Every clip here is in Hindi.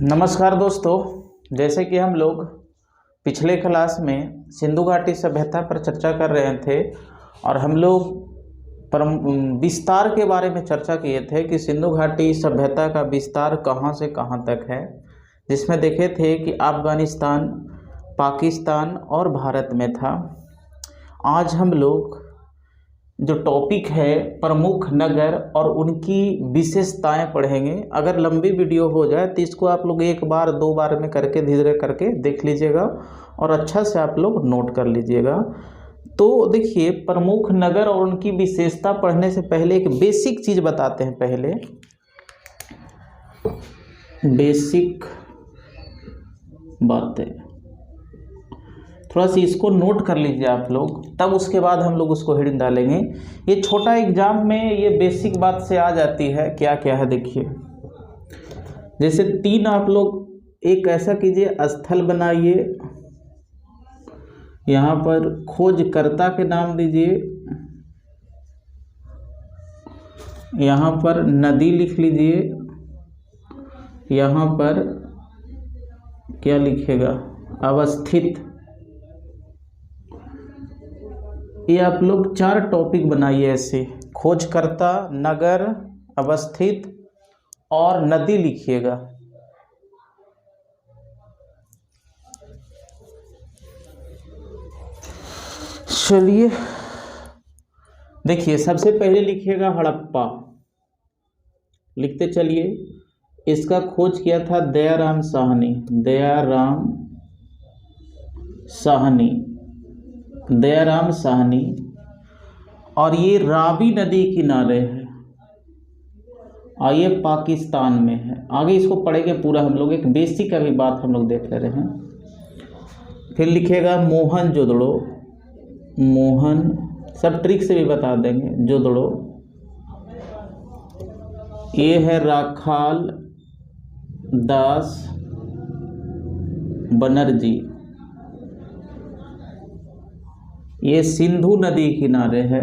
नमस्कार दोस्तों, जैसे कि हम लोग पिछले क्लास में सिंधु घाटी सभ्यता पर चर्चा कर रहे थे और हम लोग विस्तार के बारे में चर्चा किए थे कि सिंधु घाटी सभ्यता का विस्तार कहाँ से कहाँ तक है, जिसमें देखे थे कि अफ़गानिस्तान, पाकिस्तान और भारत में था। आज हम लोग जो टॉपिक है प्रमुख नगर और उनकी विशेषताएं पढ़ेंगे। अगर लंबी वीडियो हो जाए तो इसको आप लोग एक बार दो बार में करके धीरे धीरे करके देख लीजिएगा और अच्छा से आप लोग नोट कर लीजिएगा। तो देखिए, प्रमुख नगर और उनकी विशेषता पढ़ने से पहले एक बेसिक चीज़ बताते हैं। पहले बेसिक बातें थोड़ा सी इसको नोट कर लीजिए आप लोग, तब उसके बाद हम लोग उसको हेडिंग डालेंगे। ये छोटा एग्जाम में ये बेसिक बात से आ जाती है। क्या क्या है देखिए, जैसे तीन आप लोग एक ऐसा कीजिए, स्थल बनाइए, यहाँ पर खोजकर्ता के नाम दीजिए, यहाँ पर नदी लिख लीजिए, यहाँ पर क्या लिखेगा, अवस्थित। ये आप लोग चार टॉपिक बनाइए ऐसे, खोजकर्ता, नगर, अवस्थित और नदी लिखिएगा। चलिए देखिए, सबसे पहले लिखिएगा हड़प्पा। लिखते चलिए। इसका खोज किया था दयाराम साहनी। दयाराम साहनी। और ये रावी नदी किनारे है और ये पाकिस्तान में है। आगे इसको पढ़ेंगे पूरा हम लोग, एक बेसिक अभी बात हम लोग देख ले रहे हैं। फिर लिखेगा मोहनजोदड़ो। मोहन सब ट्रिक से भी बता देंगे। जोदड़ो, ये है राखाल दास बनर्जी। ये सिंधु नदी किनारे है,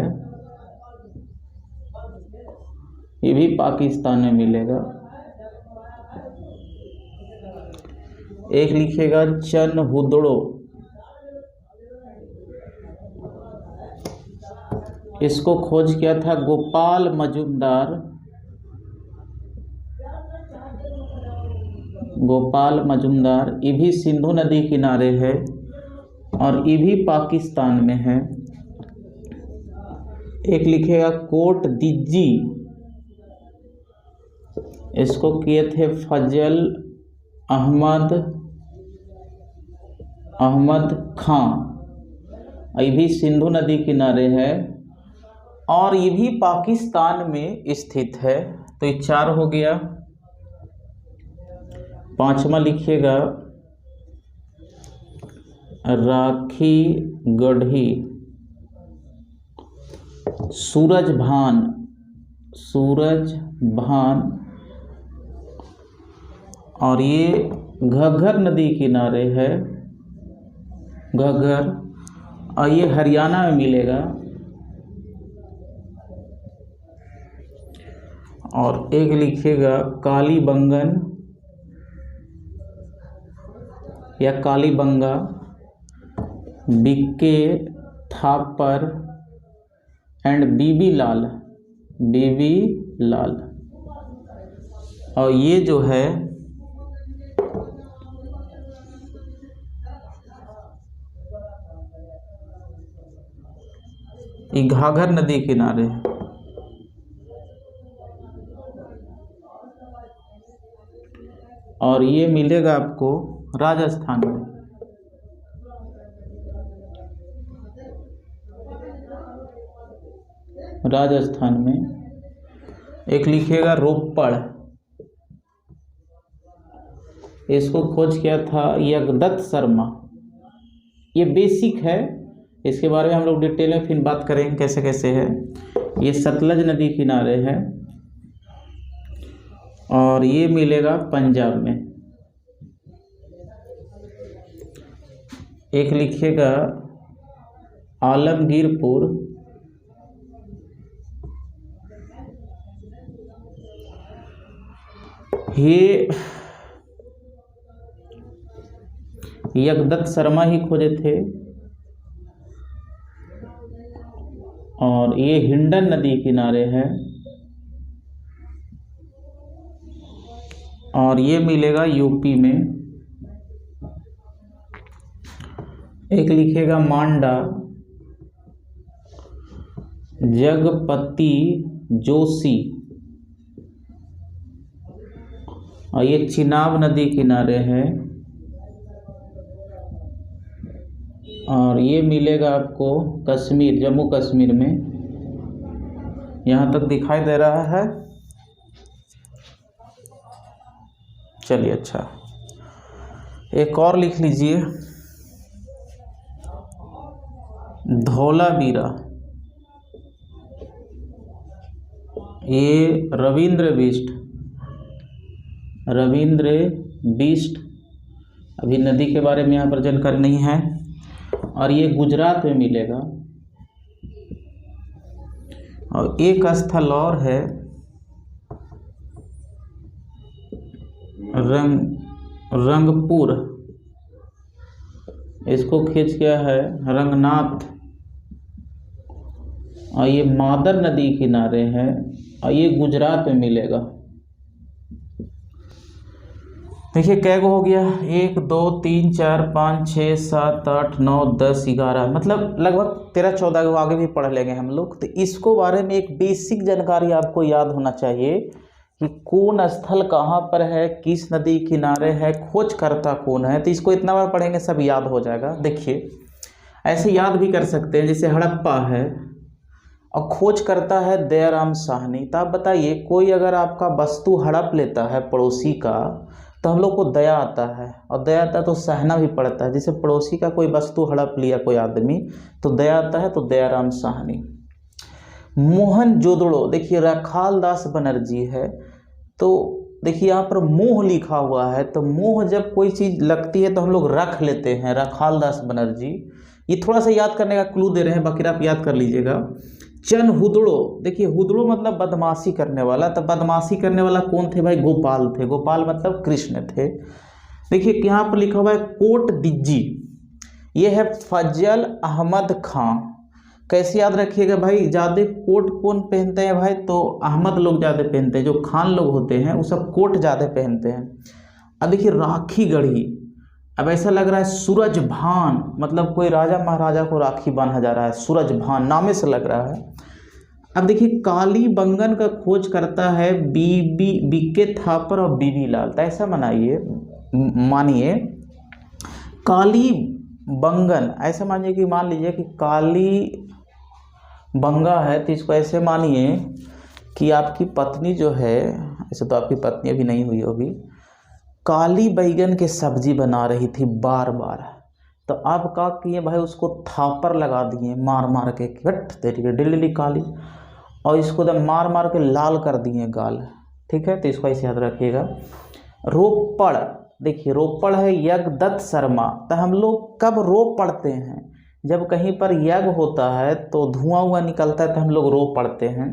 ये भी पाकिस्तान में मिलेगा। एक लिखेगा चनहुदड़ो। इसको खोज किया था गोपाल मजुमदार। ये भी सिंधु नदी किनारे है और ये भी पाकिस्तान में है। एक लिखेगा कोट दिज्जी। इसको किए थे फजल अहमद खां। ये भी सिंधु नदी किनारे है और ये भी पाकिस्तान में स्थित है। तो ये चार हो गया। पांचवा लिखिएगा राखी गढ़ी। सूरज भान और ये घग्गर नदी किनारे है, घग्गर, और ये हरियाणा में मिलेगा। और एक लिखिएगा कालीबंगन या कालीबंगा। बीके थापर एंड बीबी लाल। और ये जो है ये घाघर नदी किनारे है। और ये मिलेगा आपको राजस्थान में। एक लिखिएगा रोपड़। इसको खोज किया था यज्ञदत्त शर्मा। ये बेसिक है, इसके बारे में हम लोग डिटेल में फिर बात करेंगे कैसे कैसे है। ये सतलज नदी किनारे है और ये मिलेगा पंजाब में। एक लिखिएगा आलमगीरपुर। ये यज्ञदत्त शर्मा ही खोजे थे। और ये हिंडन नदी किनारे है, और ये मिलेगा यूपी में। एक लिखेगा मांडा, जगपति जोशी, और ये चिनाब नदी किनारे है। और ये मिलेगा आपको कश्मीर, जम्मू कश्मीर में। यहाँ तक दिखाई दे रहा है। चलिए अच्छा, एक और लिख लीजिए, धौलावीरा। ये रविंद्र बिष्ट, अभी नदी के बारे में यहाँ पर जानकारी नहीं है। और ये गुजरात में मिलेगा। और एक स्थल और है, रंगपुर, इसको खींच गया है रंगनाथ। और ये मादर नदी किनारे है, और ये गुजरात में मिलेगा। देखिए कै गो हो गया, 1 2 3 4 5 6 7 8 9 10 11, मतलब लगभग 13-14 को आगे भी पढ़ लेंगे हम लोग। तो इसको बारे में एक बेसिक जानकारी आपको याद होना चाहिए कि कौन स्थल कहाँ पर है, किस नदी किनारे है, खोजकर्ता कौन है। तो इसको इतना बार पढ़ेंगे सब याद हो जाएगा। देखिए ऐसे याद भी कर सकते हैं, जैसे हड़प्पा है और खोज करता है दयाराम साहनी। तो आप बताइए, कोई अगर आपका वस्तु हड़प लेता है पड़ोसी का, तो हम लोग को दया आता है, और दया आता है तो सहना भी पड़ता है। जैसे पड़ोसी का कोई वस्तु हड़प लिया कोई आदमी, तो दया आता है, तो दयाराम साहनी। मोहनजोदड़ो, देखिए रखाल दास बनर्जी है। तो देखिए यहाँ पर मोह लिखा हुआ है, तो मोह जब कोई चीज़ लगती है तो हम लोग रख लेते हैं, रखाल दास बनर्जी। ये थोड़ा सा याद करने का क्लू दे रहे हैं, बाकी आप याद कर लीजिएगा। चन हुदड़ो, देखिए हुदड़ो मतलब बदमाशी करने वाला। तो बदमाशी करने वाला कौन थे भाई? गोपाल थे। गोपाल मतलब कृष्ण थे। देखिए यहाँ पर लिखा हुआ है कोट दिज्जी, ये है फजल अहमद खां। कैसे याद रखिएगा भाई? ज़्यादा कोट कौन पहनते हैं भाई? तो अहमद लोग ज़्यादा पहनते हैं, जो खान लोग होते हैं वो सब कोट ज़्यादा पहनते हैं। अब देखिए राखी गढ़ी, अब ऐसा लग रहा है सूरज भान, मतलब कोई राजा महाराजा को राखी बांधा जा रहा है, सूरज भान नामे से लग रहा है। अब देखिए काली बंगन का खोज करता है बीके थापर और बीबी लाल। तो ऐसा मानिए काली बंगन, ऐसा मानिए कि मान लीजिए कि काली बंगा है, तो इसको ऐसे मानिए कि आपकी पत्नी जो है, ऐसे तो आपकी पत्नी अभी नहीं हुई होगी, काली बैगन की सब्जी बना रही थी बार बार। तो आप क्या किए भाई? उसको थापर लगा दिए मार मार के, हट तेरी डिल्ली काली, और इसको एकदम मार मार के लाल कर दिए गाल। ठीक है, तो इसको ऐसे याद रखिएगा। रोपड़, देखिए रोपड़ है यज्ञदत्त शर्मा। तो हम लोग कब रो पढ़ते हैं? जब कहीं पर यज्ञ होता है तो धुआं हुआ निकलता है, तो हम लोग रो पढ़ते हैं।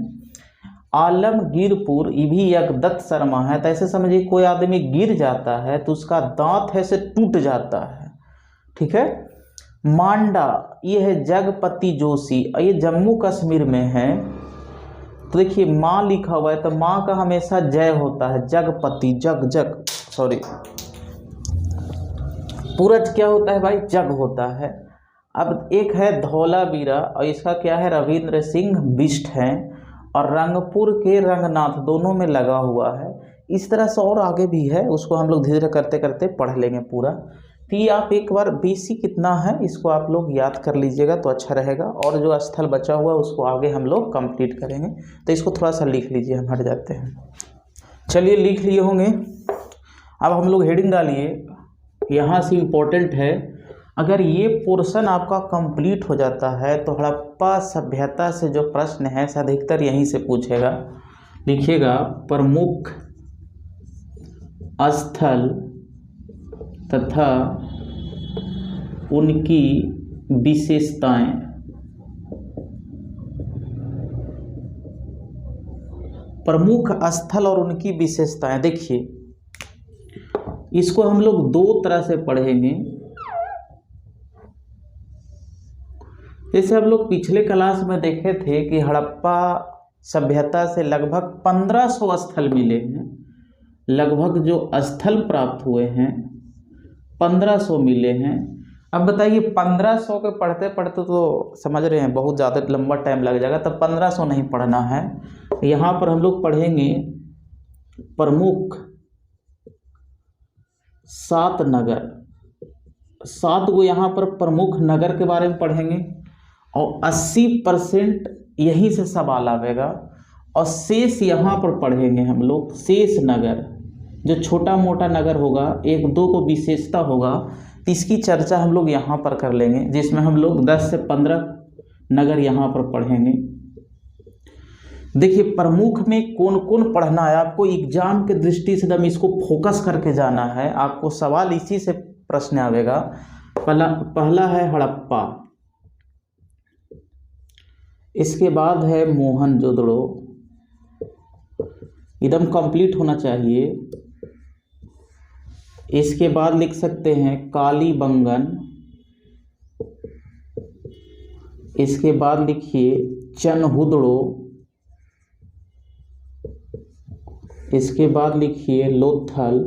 आलमगीरपुर, ये भी यज्ञदत्त शर्मा है। तो ऐसे समझिए कोई आदमी गिर जाता है तो उसका दांत है से टूट जाता है। ठीक है। मांडा, ये है जगपति जोशी, और ये जम्मू कश्मीर में है। तो देखिए माँ लिखा हुआ है, तो माँ का हमेशा जय होता है, जगपति, सॉरी पूरज क्या होता है भाई? जग होता है। अब एक है धौलावीरा, और इसका क्या है? रविंद्र सिंह बिष्ट हैं। और रंगपुर के रंगनाथ, दोनों में लगा हुआ है। इस तरह से और आगे भी है, उसको हम लोग धीरे धीरे करते करते पढ़ लेंगे पूरा। तो ये आप एक बार बेसिक कितना है इसको आप लोग याद कर लीजिएगा तो अच्छा रहेगा। और जो स्थल बचा हुआ है उसको आगे हम लोग कंप्लीट करेंगे। तो इसको थोड़ा सा लिख लीजिए, हम हट जाते हैं। चलिए लिख लिए होंगे। अब हम लोग हेडिंग डालिए, यहाँ से इम्पोर्टेंट है। अगर ये पोर्शन आपका कंप्लीट हो जाता है तो हड़प्पा सभ्यता से जो प्रश्न है अधिकतर यहीं से पूछेगा। लिखिएगा प्रमुख स्थल तथा उनकी विशेषताएं। प्रमुख स्थल और उनकी विशेषताएं, देखिए इसको हम लोग दो तरह से पढ़ेंगे। जैसे हम लोग पिछले क्लास में देखे थे कि हड़प्पा सभ्यता से लगभग 1500 स्थल मिले हैं, लगभग जो स्थल प्राप्त हुए हैं 1500 मिले हैं। अब बताइए 1500 के पढ़ते पढ़ते तो समझ रहे हैं बहुत ज़्यादा लंबा टाइम लग जाएगा, तब 1500 नहीं पढ़ना है। यहाँ पर हम लोग पढ़ेंगे प्रमुख 7 नगर, 7 को यहाँ पर प्रमुख नगर के बारे में पढ़ेंगे और 80% यहीं से सवाल आवेगा। और शेष यहाँ पर पढ़ेंगे हम लोग शेष नगर, जो छोटा मोटा नगर होगा, 1-2 को विशेषता होगा, तो इसकी चर्चा हम लोग यहाँ पर कर लेंगे, जिसमें हम लोग 10 से 15 नगर यहाँ पर पढ़ेंगे। देखिए प्रमुख में कौन कौन पढ़ना है आपको, एग्जाम के दृष्टि से एकदम इसको फोकस करके जाना है, आपको सवाल इसी से प्रश्न आवेगा। पहला है हड़प्पा, इसके बाद है मोहनजोदड़ो, एकदम कंप्लीट होना चाहिए। इसके बाद लिख सकते हैं कालीबंगन, इसके बाद लिखिए चनहुदड़ो, इसके बाद लिखिए लोथल,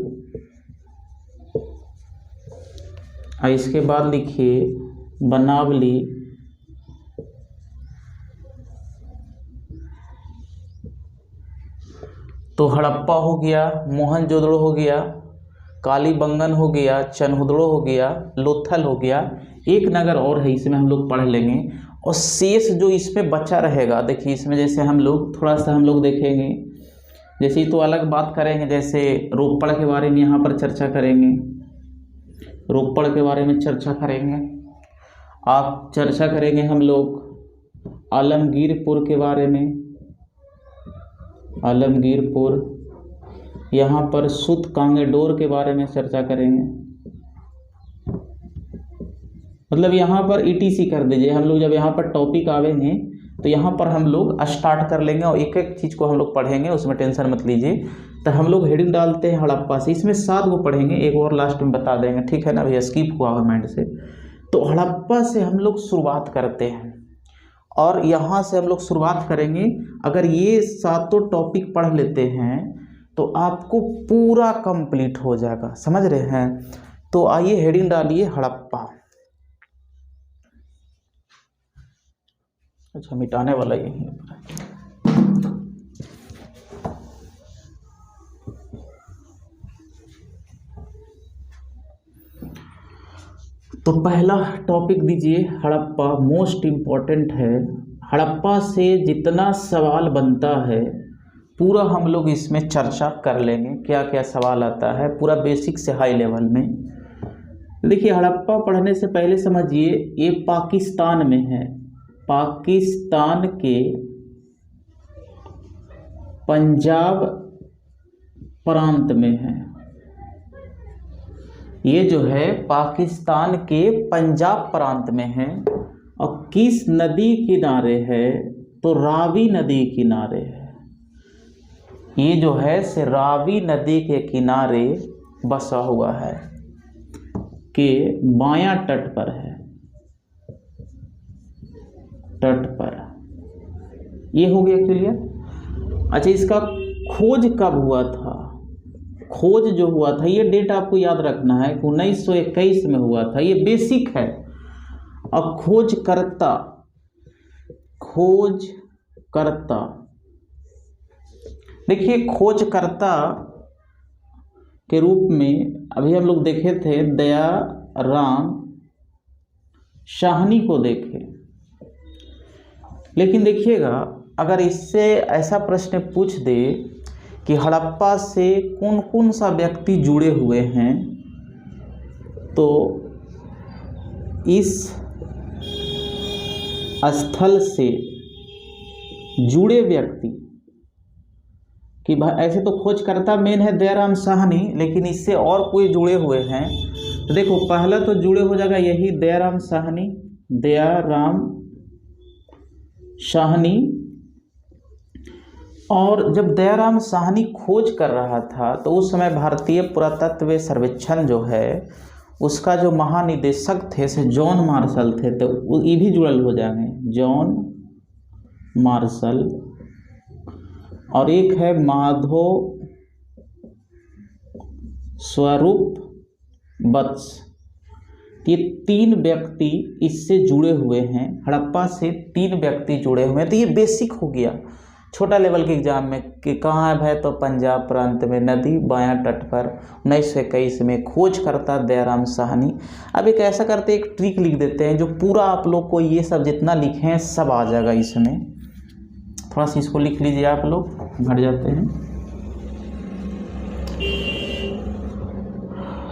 और इसके बाद लिखिए बनावली, तो हड़प्पा हो गया, मोहनजोदड़ो हो गया, कालीबंगन हो गया, चनहुदड़ो हो गया, लोथल हो गया। एक नगर और है, इसमें हम लोग पढ़ लेंगे। और शेष जो इसमें बचा रहेगा, देखिए इसमें जैसे हम लोग थोड़ा सा हम लोग देखेंगे, जैसे तो अलग बात करेंगे, जैसे रोपड़ के बारे में यहाँ पर चर्चा करेंगे, रोपड़ के बारे में चर्चा करेंगे। आप चर्चा करेंगे हम लोग आलमगीरपुर के बारे में, आलमगीरपुर, यहाँ पर सूतकांगेडोर के बारे में चर्चा करेंगे। मतलब यहाँ पर ETC कर दीजिए, हम लोग जब यहाँ पर टॉपिक आवेंगे तो यहाँ पर हम लोग स्टार्ट कर लेंगे और एक एक चीज़ को हम लोग पढ़ेंगे, उसमें टेंशन मत लीजिए। तो हम लोग हेडिंग डालते हैं हड़प्पा से, इसमें 7 को पढ़ेंगे, एक और लास्ट में बता देंगे, ठीक है ना भैया, स्किप हुआ है माइंड से। तो हड़प्पा से हम लोग शुरुआत करते हैं और यहाँ से हम लोग शुरुआत करेंगे। अगर ये 7 टॉपिक पढ़ लेते हैं तो आपको पूरा कंप्लीट हो जाएगा, समझ रहे हैं। तो आइए हेडिंग डालिए हड़प्पा। अच्छा मिटाने वाला यही है। तो पहला टॉपिक दीजिए हड़प्पा, मोस्ट इम्पॉर्टेंट है। हड़प्पा से जितना सवाल बनता है पूरा हम लोग इसमें चर्चा कर लेंगे, क्या क्या सवाल आता है पूरा बेसिक से हाई लेवल में। देखिए हड़प्पा पढ़ने से पहले समझिए ये पाकिस्तान में है, पाकिस्तान के पंजाब प्रांत में है। ये जो है पाकिस्तान के पंजाब प्रांत में है। और किस नदी किनारे है, तो रावी नदी किनारे है। ये जो है से रावी नदी के किनारे बसा हुआ है, के बायां तट पर है, तट पर। ये हो गया क्लियर। अच्छा इसका खोज कब हुआ था, खोज जो हुआ था ये डेट आपको याद रखना है, 1921 में हुआ था, ये बेसिक है। अब खोजकर्ता, खोजकर्ता देखिए खोजकर्ता के रूप में अभी हम लोग देखे थे दयाराम साहनी को देखे। लेकिन देखिएगा अगर इससे ऐसा प्रश्न पूछ दे कि हड़प्पा से कौन कौन सा व्यक्ति जुड़े हुए हैं, तो इस स्थल से जुड़े व्यक्ति कि ऐसे तो खोजकर्ता मेन है दयाराम साहनी, लेकिन इससे और कोई जुड़े हुए हैं। तो देखो पहला तो जुड़े हो जाएगा यही दयाराम साहनी, दयाराम साहनी। और जब दयाराम साहनी खोज कर रहा था तो उस समय भारतीय पुरातत्व सर्वेक्षण जो है उसका जो महानिदेशक थे से जॉन मार्शल थे, तो ये भी जुड़ल हो जाएंगे, जॉन मार्शल। और एक है माधव स्वरूप वत्स। ये 3 व्यक्ति इससे जुड़े हुए हैं, हड़प्पा से 3 व्यक्ति जुड़े हुए हैं। तो ये बेसिक हो गया छोटा लेवल के एग्जाम में कि कहाँ है, तो पंजाब प्रांत में नदी बायां तट पर 1921 में खोज करता दयाराम साहनी। अब एक ऐसा करते एक ट्रिक लिख देते हैं जो पूरा आप लोग को ये सब जितना लिखे हैं सब आ जाएगा इसमें। थोड़ा सा इसको लिख लीजिए आप लोग, भर जाते हैं।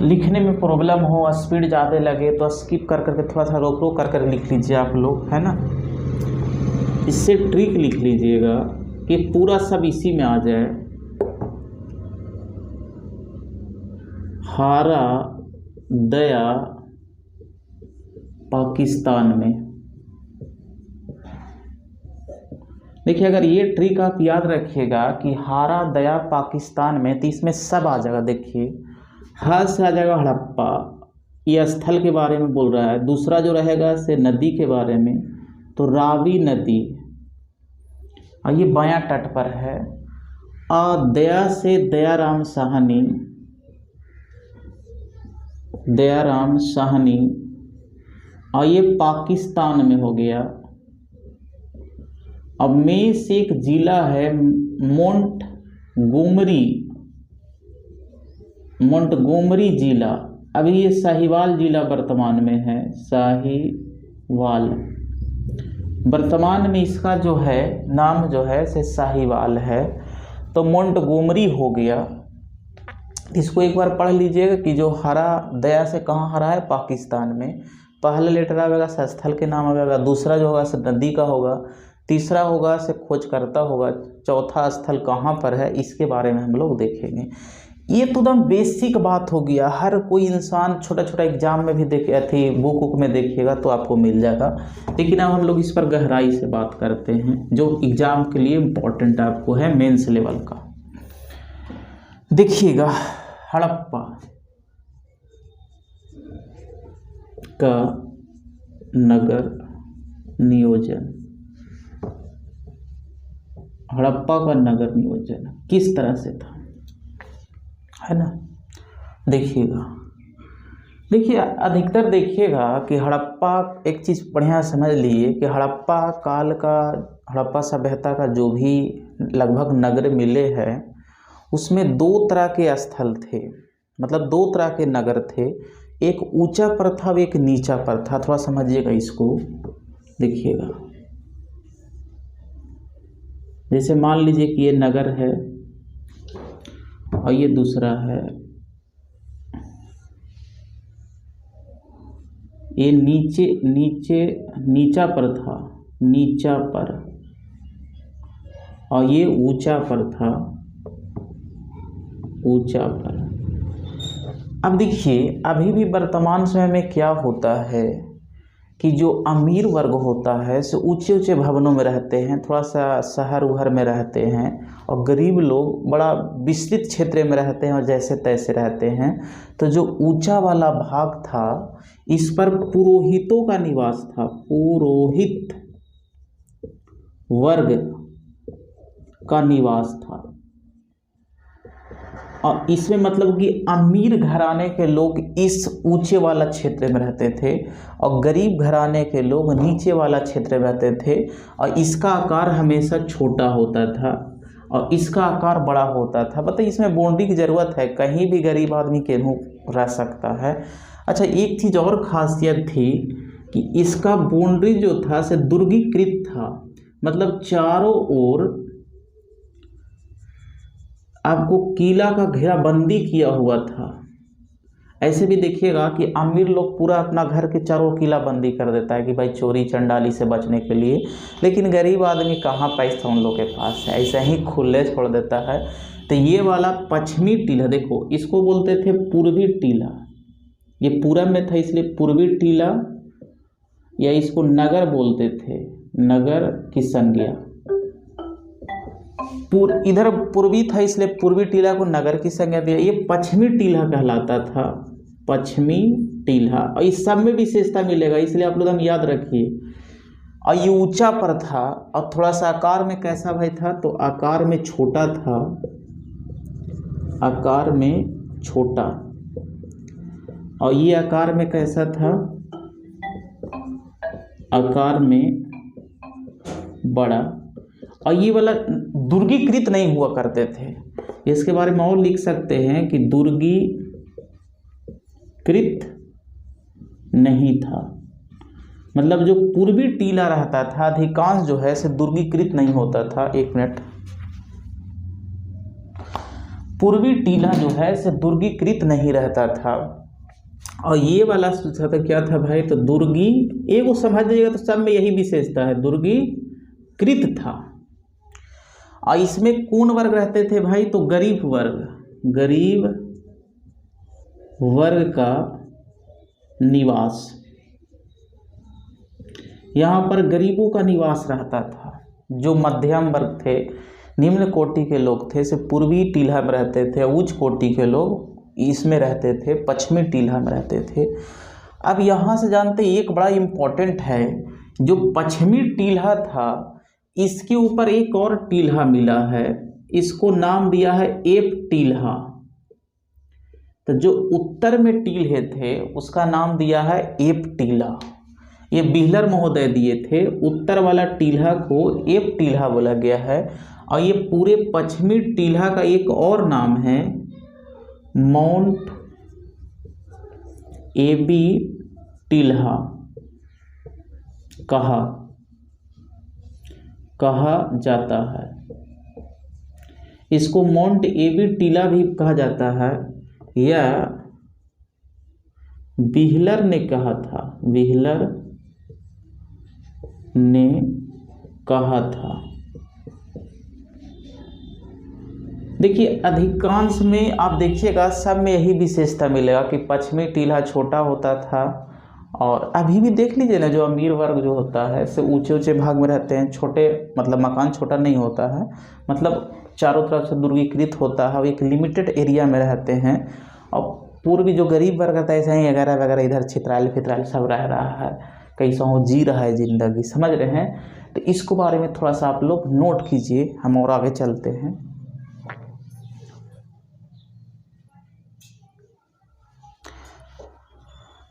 लिखने में प्रॉब्लम हो, स्पीड ज़्यादा लगे तो स्किप कर करके थोड़ा सा रोक रोक कर कर लिख लीजिए आप लोग, है ना। इससे ट्रिक लिख लीजिएगा कि पूरा सब इसी में आ जाए। हारा दया पाकिस्तान में। देखिए अगर ये ट्रिक आप याद रखिएगा कि हारा दया पाकिस्तान में, तो इसमें सब आ जाएगा। देखिए हाथ से आ जाएगा हड़प्पा, ये स्थल के बारे में बोल रहा है। दूसरा जो रहेगा से नदी के बारे में, तो रावी नदी, और ये बायां तट पर है। दया से दयाराम साहनी, दयाराम साहनी, और ये पाकिस्तान में हो गया। अब में से एक जिला है मोंटगोमरी जिला। अभी ये साहिवाल जिला वर्तमान में है, साहिवाल वर्तमान में इसका जो है नाम जो है से साहिवाल है, तो मोंटगोमरी हो गया। इसको एक बार पढ़ लीजिएगा कि जो हरा दया से कहाँ हरा है, पाकिस्तान में। पहला लेटर आएगा से स्थल के नाम आएगा, दूसरा जो होगा से नदी का होगा, तीसरा होगा से खोजकर्ता होगा, चौथा स्थल कहाँ पर है इसके बारे में हम लोग देखेंगे। ये तो एकदम बेसिक बात हो गया, हर कोई इंसान छोटा छोटा एग्जाम में भी देखे थी, बुक में देखिएगा तो आपको मिल जाएगा। लेकिन अब हम लोग इस पर गहराई से बात करते हैं जो एग्जाम के लिए इम्पोर्टेंट आपको है, मेंस लेवल का। देखिएगा हड़प्पा का नगर नियोजन, हड़प्पा का नगर नियोजन किस तरह से था, है ना। देखिएगा, देखिए अधिकतर देखिएगा कि हड़प्पा, एक चीज़ बढ़िया समझ लिए कि हड़प्पा काल का, हड़प्पा सभ्यता का जो भी लगभग नगर मिले हैं उसमें 2 तरह के स्थल थे, मतलब 2 तरह के नगर थे। एक ऊंचा पर था, एक नीचा पर था। थोड़ा समझिएगा इसको। देखिएगा जैसे मान लीजिए कि ये नगर है और ये दूसरा है, ये नीचा पर था, नीचा पर, और ये ऊंचा पर था, ऊंचा पर। अब देखिए अभी भी वर्तमान समय में क्या होता है कि जो अमीर वर्ग होता है सो ऊंचे ऊंचे भवनों में रहते हैं, थोड़ा सा शहर उहर में रहते हैं, और गरीब लोग बड़ा विस्तृत क्षेत्र में रहते हैं और जैसे तैसे रहते हैं। तो जो ऊंचा वाला भाग था इस पर पुरोहितों का निवास था, पुरोहित वर्ग का निवास था। और इसमें मतलब कि अमीर घराने के लोग इस ऊंचे वाला क्षेत्र में रहते थे और गरीब घराने के लोग नीचे वाला क्षेत्र में रहते थे। और इसका आकार हमेशा छोटा होता था और इसका आकार बड़ा होता था। बताइए इसमें बाउंड्री की ज़रूरत है, कहीं भी गरीब आदमी केनहू रह सकता है। अच्छा एक चीज़ और ख़ासियत थी कि इसका बाउंड्री जो था से दुर्गीकृत था, मतलब चारों ओर आपको किला का घेराबंदी किया हुआ था। ऐसे भी देखिएगा कि अमीर लोग पूरा अपना घर के चारों किलाबंदी कर देता है कि भाई चोरी चंडाली से बचने के लिए, लेकिन गरीब आदमी कहाँ पैसा उन लोग के पास है, ऐसे ही खुले छोड़ देता है। तो ये वाला पश्चिमी टीला, देखो इसको बोलते थे पूर्वी टीला, ये पूरब में था इसलिए पूर्वी टीला, या इसको नगर बोलते थे, नगर की संज्ञा। इधर पूर्वी था इसलिए पूर्वी टीला को नगर की संज्ञा दिया। ये पश्चिमी टीला कहलाता था, पश्चिमी टीला, और इस सब में विशेषता मिलेगा, इसलिए आप लोग हम याद रखिए। और ये ऊंचा पर था और थोड़ा सा आकार में कैसा भाई था, तो आकार में छोटा था, आकार में छोटा, और ये आकार में कैसा था, आकार में बड़ा। और ये वाला दुर्गीकृत नहीं हुआ करते थे, इसके बारे में और लिख सकते हैं कि दुर्गीकृत नहीं था, मतलब जो पूर्वी टीला रहता था अधिकांश जो है से दुर्गीकृत नहीं होता था। एक मिनट, पूर्वी टीला जो है से दुर्गीकृत नहीं रहता था। और ये वाला सोचा था क्या था भाई, तो दुर्गी, एक समझ जाइएगा तो सब में यही विशेषता है, दुर्गीकृत था। और इसमें कौन वर्ग रहते थे भाई, तो गरीब वर्ग, गरीब वर्ग का निवास, यहाँ पर गरीबों का निवास रहता था। जो मध्यम वर्ग थे, निम्न कोटि के लोग थे, से पूर्वी टीला में रहते थे, उच्च कोटि के लोग इसमें रहते थे, पश्चिमी टीला में रहते थे। अब यहाँ से जानते एक बड़ा इम्पोर्टेंट है, जो पश्चिमी टीला था इसके ऊपर एक और टीला मिला है, इसको नाम दिया है एप टीला। तो जो उत्तर में टीले थे उसका नाम दिया है एप टीला, ये बिहलर महोदय दिए थे। उत्तर वाला टीला को एप टीला बोला गया है। और ये पूरे पश्चिमी टीला का एक और नाम है माउंट एबी टीला कहा जाता है। इसको माउंट एबी टीला भी कहा जाता है, या बिहलर ने कहा था, बिहलर ने कहा था। देखिए अधिकांश में आप देखिएगा सब में यही विशेषता मिलेगा कि पश्चिमी टीला छोटा होता था। और अभी भी देख लीजिए ना, जो अमीर वर्ग जो होता है से ऊंचे ऊंचे भाग में रहते हैं, छोटे मतलब मकान छोटा नहीं होता है, मतलब चारों तरफ से दुर्गीकृत होता है और एक लिमिटेड एरिया में रहते हैं। और पूर्वी जो गरीब वर्ग रहता है ऐसे ही वगैरह वगैरह इधर छितराल फितराल सब रह रहा है, कैसा हो जी रहा है ज़िंदगी, समझ रहे हैं। तो इसको बारे में थोड़ा सा आप लोग नोट कीजिए, हम और आगे चलते हैं।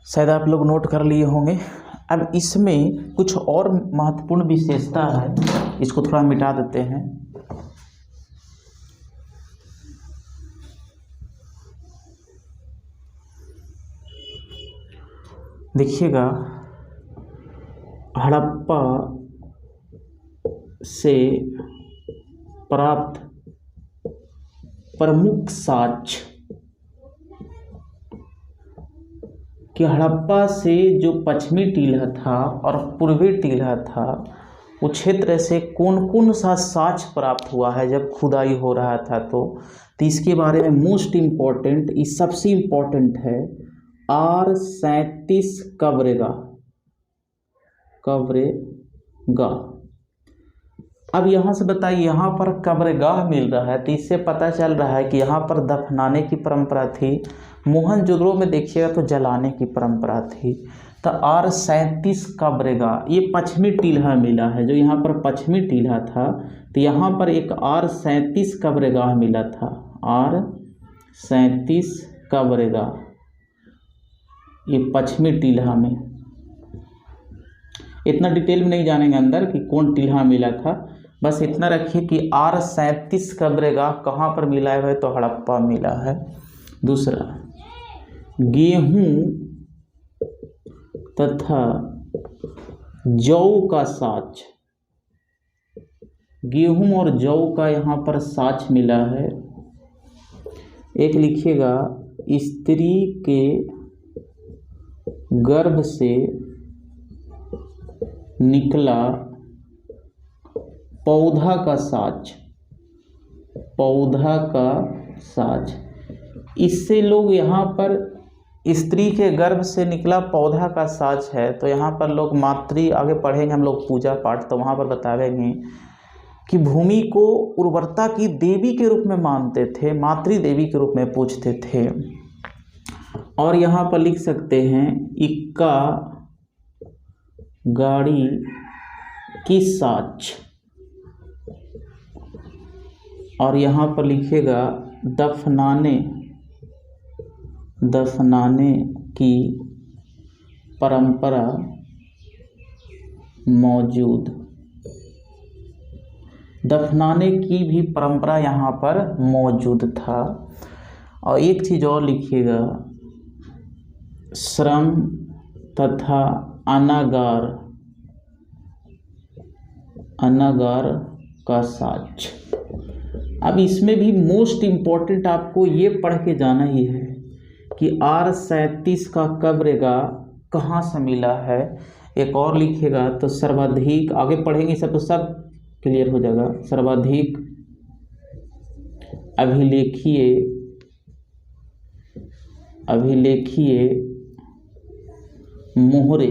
शायद आप लोग नोट कर लिए होंगे। अब इसमें कुछ और महत्वपूर्ण विशेषता है, इसको थोड़ा मिटा देते हैं। देखिएगा, हड़प्पा से प्राप्त प्रमुख साक्ष्य कि हड़प्पा से जो पश्चिमी टीला था और पूर्वी टीला था, वो क्षेत्र से कौन कौन सा साक्ष्य प्राप्त हुआ है जब खुदाई हो रहा था। तो इसके बारे में मोस्ट इम्पॉर्टेंट, ये सबसे इम्पॉर्टेंट है, R37 कब्रेगाह। अब यहाँ से बताइए, यहाँ पर कब्रगाह मिल रहा है तो इससे पता चल रहा है कि यहाँ पर दफनाने की परंपरा थी। मोहनजोदड़ो में देखिएगा तो जलाने की परंपरा थी। तो R37 कब्रगाह ये पश्चिमी टीला मिला है, जो यहाँ पर पश्चिमी टीला था तो यहाँ पर एक R37 कब्रगाह मिला था, R37 कब्रगाह, ये पश्चिमी टीला में। इतना डिटेल में नहीं जानेंगे अंदर कि कौन टीला मिला था, बस इतना रखिए कि R37 कब्रगाह कहाँ पर मिला है, तो हड़प्पा मिला है। दूसरा, गेहूं तथा जौ का साक्ष्य, गेहूं और जौ का यहाँ पर साक्ष्य मिला है। एक लिखिएगा, स्त्री के गर्भ से निकला पौधा का साक्ष्य, पौधा का साक्ष्य। इससे लोग यहाँ पर स्त्री के गर्भ से निकला पौधा का साक्ष्य है, तो यहाँ पर लोग मातृ, आगे पढ़ेंगे हम लोग पूजा पाठ, तो वहाँ पर बताएंगे कि भूमि को उर्वरता की देवी के रूप में मानते थे, मातृ देवी के रूप में पूजते थे। और यहाँ पर लिख सकते हैं इक्का गाड़ी की साच, और यहाँ पर लिखेगा दफनाने की परंपरा मौजूद। दफनाने की भी परंपरा यहाँ पर मौजूद था। और एक चीज़ और लिखिएगा, श्रम तथा अनागार का साक्ष्य। अब इसमें भी मोस्ट इम्पॉर्टेंट आपको ये पढ़ के जाना ही है कि R37 का कब्रगाह कहाँ से मिला है। एक और लिखिएगा तो सर्वाधिक, आगे पढ़ेंगे सब तो सब क्लियर हो जाएगा। सर्वाधिक अभिलेखीय मोहरे,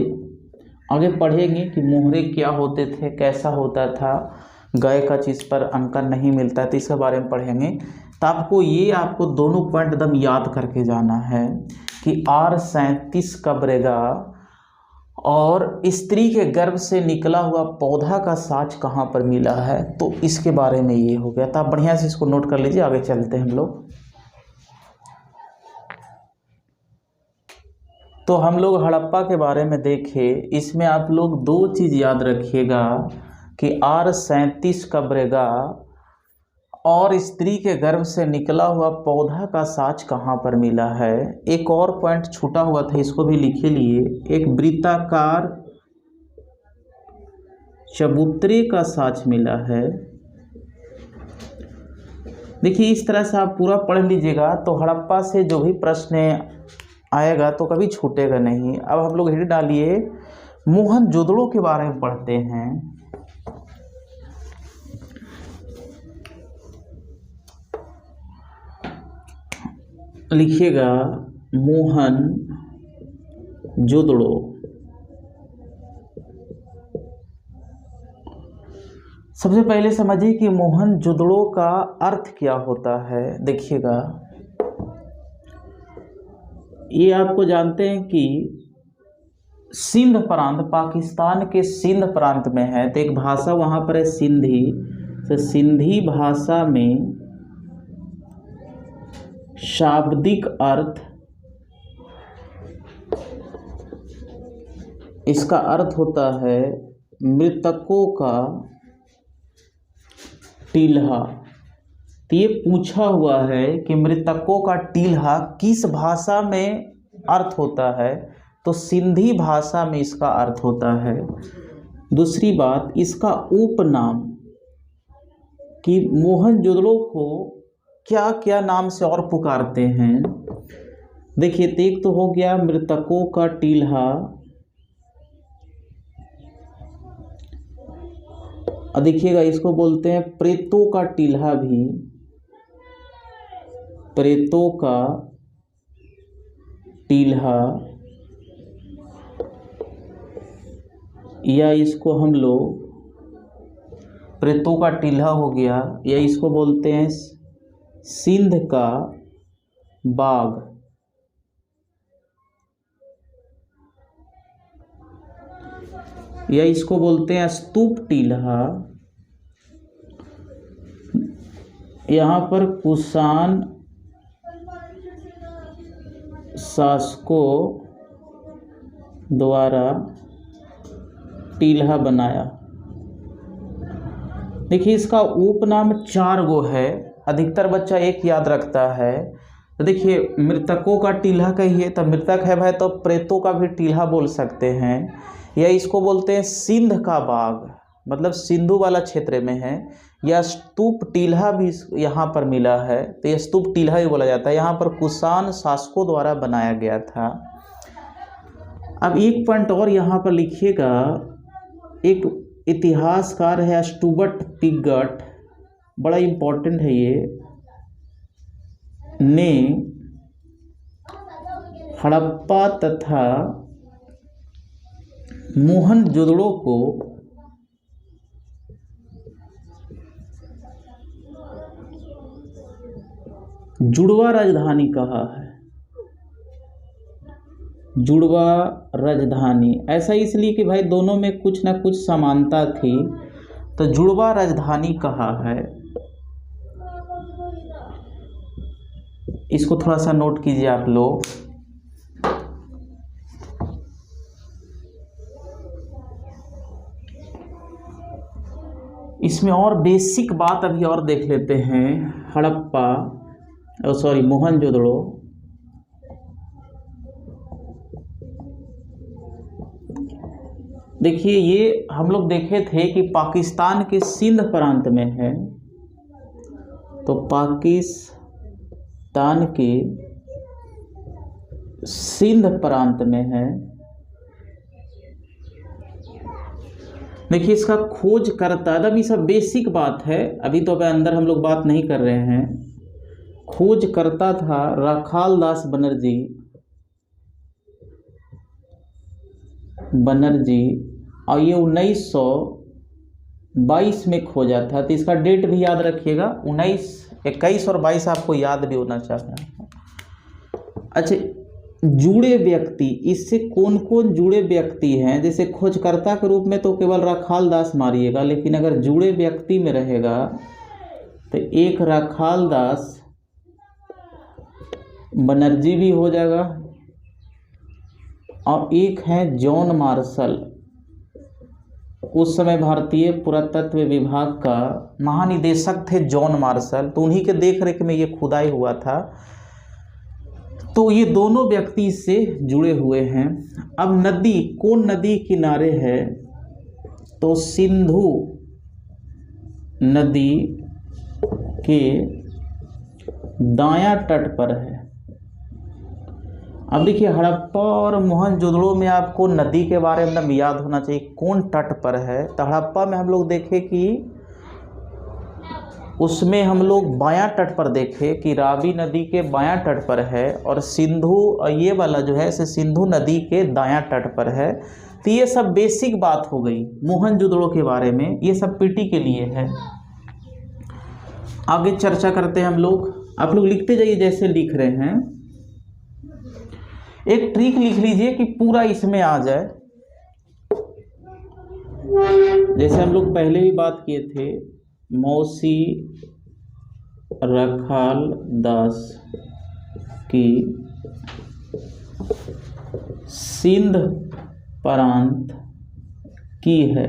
आगे पढ़ेंगे कि मोहरे क्या होते थे, कैसा होता था, गाय का चीज़ पर अंकन नहीं मिलता है, तो इसके बारे में पढ़ेंगे। तो आपको दोनों पॉइंट एकदम याद करके जाना है कि R37 कब्रगाह और स्त्री के गर्भ से निकला हुआ पौधा का साच कहाँ पर मिला है, तो इसके बारे में ये हो गया। तो आप बढ़िया से इसको नोट कर लीजिए, आगे चलते हैं हम लोग। तो हम लोग हड़प्पा के बारे में देखें, इसमें आप लोग दो चीज़ याद रखिएगा कि R37 कब्रगाह और स्त्री के गर्भ से निकला हुआ पौधा का साच कहाँ पर मिला है। एक और पॉइंट छूटा हुआ था, इसको भी लिखे लिए, एक वृत्ताकार चबूतरे का साच मिला है। देखिए इस तरह से आप पूरा पढ़ लीजिएगा तो हड़प्पा से जो भी प्रश्न आएगा तो कभी छूटेगा नहीं। अब हम लोग हिट डालिए, मोहनजोदड़ो के बारे में पढ़ते हैं। लिखिएगा मोहनजोदड़ो। सबसे पहले समझिए कि मोहनजोदड़ो का अर्थ क्या होता है। देखिएगा ये आपको जानते हैं कि सिंध प्रांत, पाकिस्तान के सिंध प्रांत में है, तो एक भाषा वहाँ पर है सिंधी। तो सिंधी भाषा में शाब्दिक अर्थ, इसका अर्थ होता है मृतकों का टील्हा। तो ये पूछा हुआ है कि मृतकों का टील्हा किस भाषा में अर्थ होता है, तो सिंधी भाषा में इसका अर्थ होता है। दूसरी बात, इसका उपनाम कि मोहनजोदड़ो को क्या क्या नाम से और पुकारते हैं। देखिए तो एक तो हो गया मृतकों का टील्हा, और देखिएगा इसको बोलते हैं प्रेतों का टील्हा भी, प्रेतों का टील्हा, या इसको हम लोग प्रेतों का टील्हा हो गया, या इसको बोलते हैं सिंध का बाग, या इसको बोलते हैं स्तूप टील्हा। यहाँ पर कुषाण शासकों द्वारा टील्हा बनाया। देखिए इसका उपनाम 4 गो है, अधिकतर बच्चा एक याद रखता है। तो देखिए मृतकों का टील्हा कहिए तो मृतक है भाई, तो प्रेतों का भी टील्हा बोल सकते हैं, या इसको बोलते हैं सिंध का बाग, मतलब सिंधु वाला क्षेत्र में है, या स्तूप टील्हा भी यहाँ पर मिला है, तो ये स्तूप टील्हा ही बोला जाता है। यहाँ पर कुषाण शासकों द्वारा बनाया गया था। अब एक पॉइंट और यहाँ पर लिखिएगा, एक इतिहासकार है स्टूबर्ट पिगट, बड़ा इम्पोर्टेंट है ये, ने हड़प्पा तथा मोहनजोदड़ो को जुड़वा राजधानी कहा है। जुड़वा राजधानी, ऐसा इसलिए कि भाई दोनों में कुछ ना कुछ समानता थी, तो जुड़वा राजधानी कहाँ है, इसको थोड़ा सा नोट कीजिए आप लोग। इसमें और बेसिक बात अभी और देख लेते हैं। हड़प्पा मोहनजोदड़ो, देखिए ये हम लोग देखे थे कि पाकिस्तान के सिंध प्रांत में है, तो पाकिस्तान के सिंध प्रांत में है। देखिए इसका खोज करता, अभी सब बेसिक बात है, अभी तो अब अंदर हम लोग बात नहीं कर रहे हैं। खोज करता था राखाल दास बनर्जी और ये 1922 में खोजा था। तो इसका डेट भी याद रखिएगा, 21 और 22 आपको याद भी होना चाहिए। अच्छा, जुड़े व्यक्ति, इससे कौन कौन जुड़े व्यक्ति हैं? जैसे खोजकर्ता के रूप में तो केवल राखाल दास मारिएगा, लेकिन अगर जुड़े व्यक्ति में रहेगा तो एक राखाल दास बनर्जी भी हो जाएगा और एक है जॉन मार्शल, उस समय भारतीय पुरातत्व विभाग का महानिदेशक थे जॉन मार्शल, तो उन्हीं के देखरेख में ये खुदाई हुआ था। तो ये दोनों व्यक्ति इससे जुड़े हुए हैं। अब नदी, कौन नदी किनारे है? तो सिंधु नदी के दायां तट पर है। अब देखिए हड़प्पा और मोहनजोदड़ो में आपको नदी के बारे में एकदम याद होना चाहिए, कौन तट पर है। तो हड़प्पा में हम लोग देखे कि उसमें हम लोग बायां तट पर देखे कि रावी नदी के बायां तट पर है, और सिंधु, ये वाला जो है से सिंधु नदी के दायां तट पर है। तो ये सब बेसिक बात हो गई मोहनजोदड़ो के बारे में, ये सब पीटी के लिए है। आगे चर्चा करते हैं हम लोग, आप लोग लिखते जाइए जैसे लिख रहे हैं। एक ट्रिक लिख लीजिए कि पूरा इसमें आ जाए। जैसे हम लोग पहले भी बात किए थे, मौसी राखाल दास की सिंध प्रांत की है।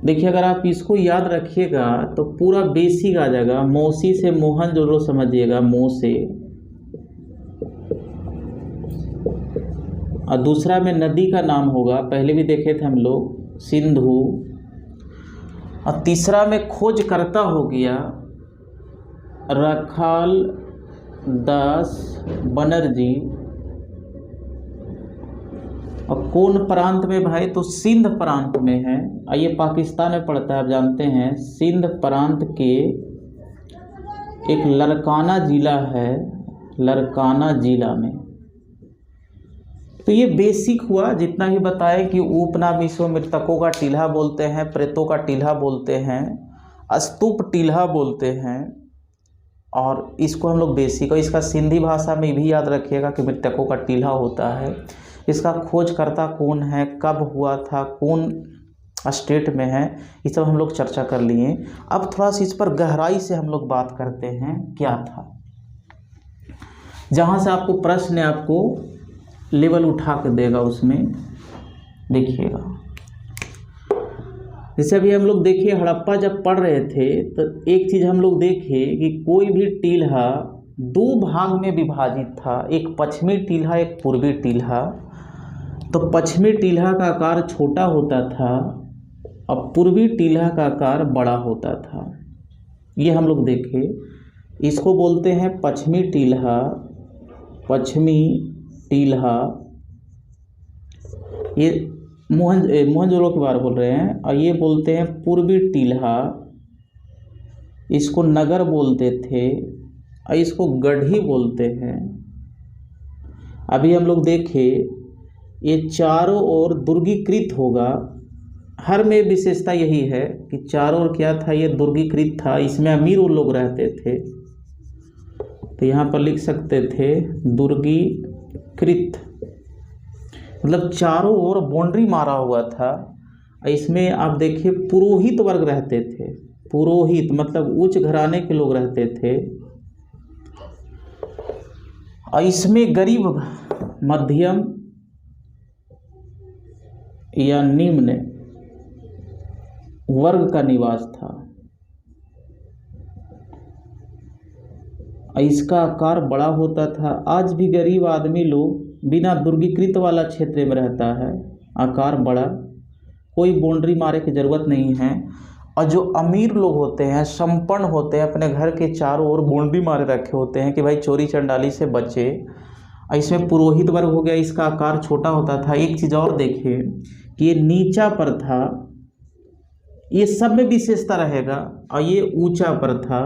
देखिए अगर आप इसको याद रखिएगा तो पूरा बेसिक आ जाएगा। मौसी से मोहनजोदड़ो समझिएगा, मो से, और दूसरा में नदी का नाम होगा, पहले भी देखे थे हम लोग, सिंधु, और तीसरा में खोज करता हो गया राखाल दास बनर्जी। और कौन प्रांत में भाई? तो सिंध प्रांत में है, और ये पाकिस्तान में पड़ता है, आप जानते हैं। सिंध प्रांत के एक लरकाना जिला है, लरकाना जिला में। तो ये बेसिक हुआ, जितना भी बताए कि उपनाविशों मृतकों का टीला बोलते हैं, प्रेतों का टीला बोलते हैं, स्तूप टीला बोलते हैं, और इसको हम लोग बेसिक, और इसका सिंधी भाषा में भी याद रखिएगा कि मृतकों का टीला होता है। इसका खोजकर्ता कौन है, कब हुआ था, कौन स्टेट में है, ये सब हम लोग चर्चा कर लिए। अब थोड़ा सा इस पर गहराई से हम लोग बात करते हैं, क्या था, जहाँ से आपको प्रश्न आपको लेवल उठा के देगा, उसमें देखिएगा। जैसे अभी हम लोग देखिए हड़प्पा जब पढ़ रहे थे तो एक चीज़ हम लोग देखे कि कोई भी टीला दो भाग में विभाजित था, एक पश्चिमी टीला, एक पूर्वी टीला। तो पश्चिमी टीला का आकार छोटा होता था और पूर्वी टीला का आकार बड़ा होता था, ये हम लोग देखे। इसको बोलते हैं पश्चिमी टीला, पश्चिमी टीला, ये मोहनजोदड़ो के बारे बोल रहे हैं। और ये बोलते हैं पूर्वी टीला, इसको नगर बोलते थे, और इसको गढ़ी बोलते हैं। अभी हम लोग देखे ये चारों ओर दुर्गीकृत होगा, हर में विशेषता यही है कि चारों ओर क्या था, ये दुर्गीकृत था, इसमें अमीर लोग रहते थे। तो यहाँ पर लिख सकते थे दुर्गीकृत, मतलब चारों ओर बाउंड्री मारा हुआ था। इसमें आप देखिए पुरोहित वर्ग रहते थे, पुरोहित मतलब उच्च घराने के लोग रहते थे, और इसमें गरीब, मध्यम या निम्न वर्ग का निवास था। इसका आकार बड़ा होता था। आज भी गरीब आदमी लोग बिना दुर्गीकृत वाला क्षेत्र में रहता है, आकार बड़ा, कोई बाउंड्री मारे की ज़रूरत नहीं है। और जो अमीर लोग होते हैं, संपन्न होते हैं, अपने घर के चारों ओर बाउंड्री मारे रखे होते हैं कि भाई चोरी चंडाली से बचे। इसमें पुरोहित वर्ग हो गया, इसका आकार छोटा होता था। एक चीज़ और देखिए कि ये नीचा पर था, ये सब में विशेषता रहेगा, और ये ऊंचा पर था।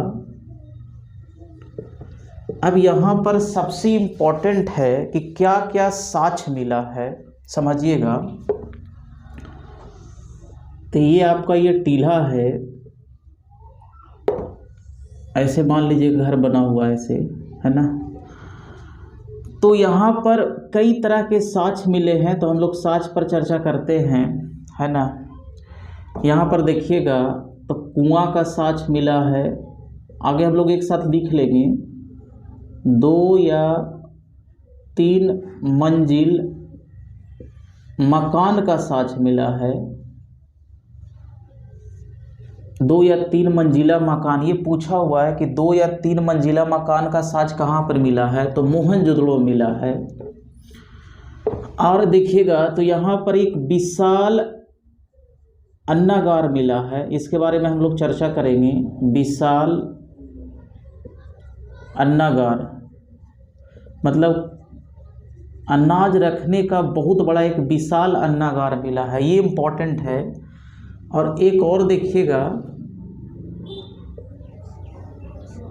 अब यहाँ पर सबसे इम्पोर्टेंट है कि क्या क्या साक्ष्य मिला है, समझिएगा। तो ये आपका ये टीला है, ऐसे मान लीजिए घर बना हुआ ऐसे, है ना। तो यहाँ पर कई तरह के साक्ष्य मिले हैं, तो हम लोग साक्ष्य पर चर्चा करते हैं, है ना। यहाँ पर देखिएगा तो कुआं का साक्ष्य मिला है। आगे हम लोग एक साथ लिख लेंगे। 2 या 3 मंजिल मकान का साक्ष्य मिला है। 2 या 3 मंजिला मकान, ये पूछा हुआ है कि 2 या 3 मंजिला मकान का साक्ष्य कहाँ पर मिला है, तो मोहनजोदड़ो मिला है। और देखिएगा तो यहाँ पर एक विशाल अन्नागार मिला है, इसके बारे में हम लोग चर्चा करेंगे। विशाल अन्नागार मतलब अनाज रखने का बहुत बड़ा एक विशाल अन्नागार मिला है, ये इम्पोर्टेंट है। और एक और देखिएगा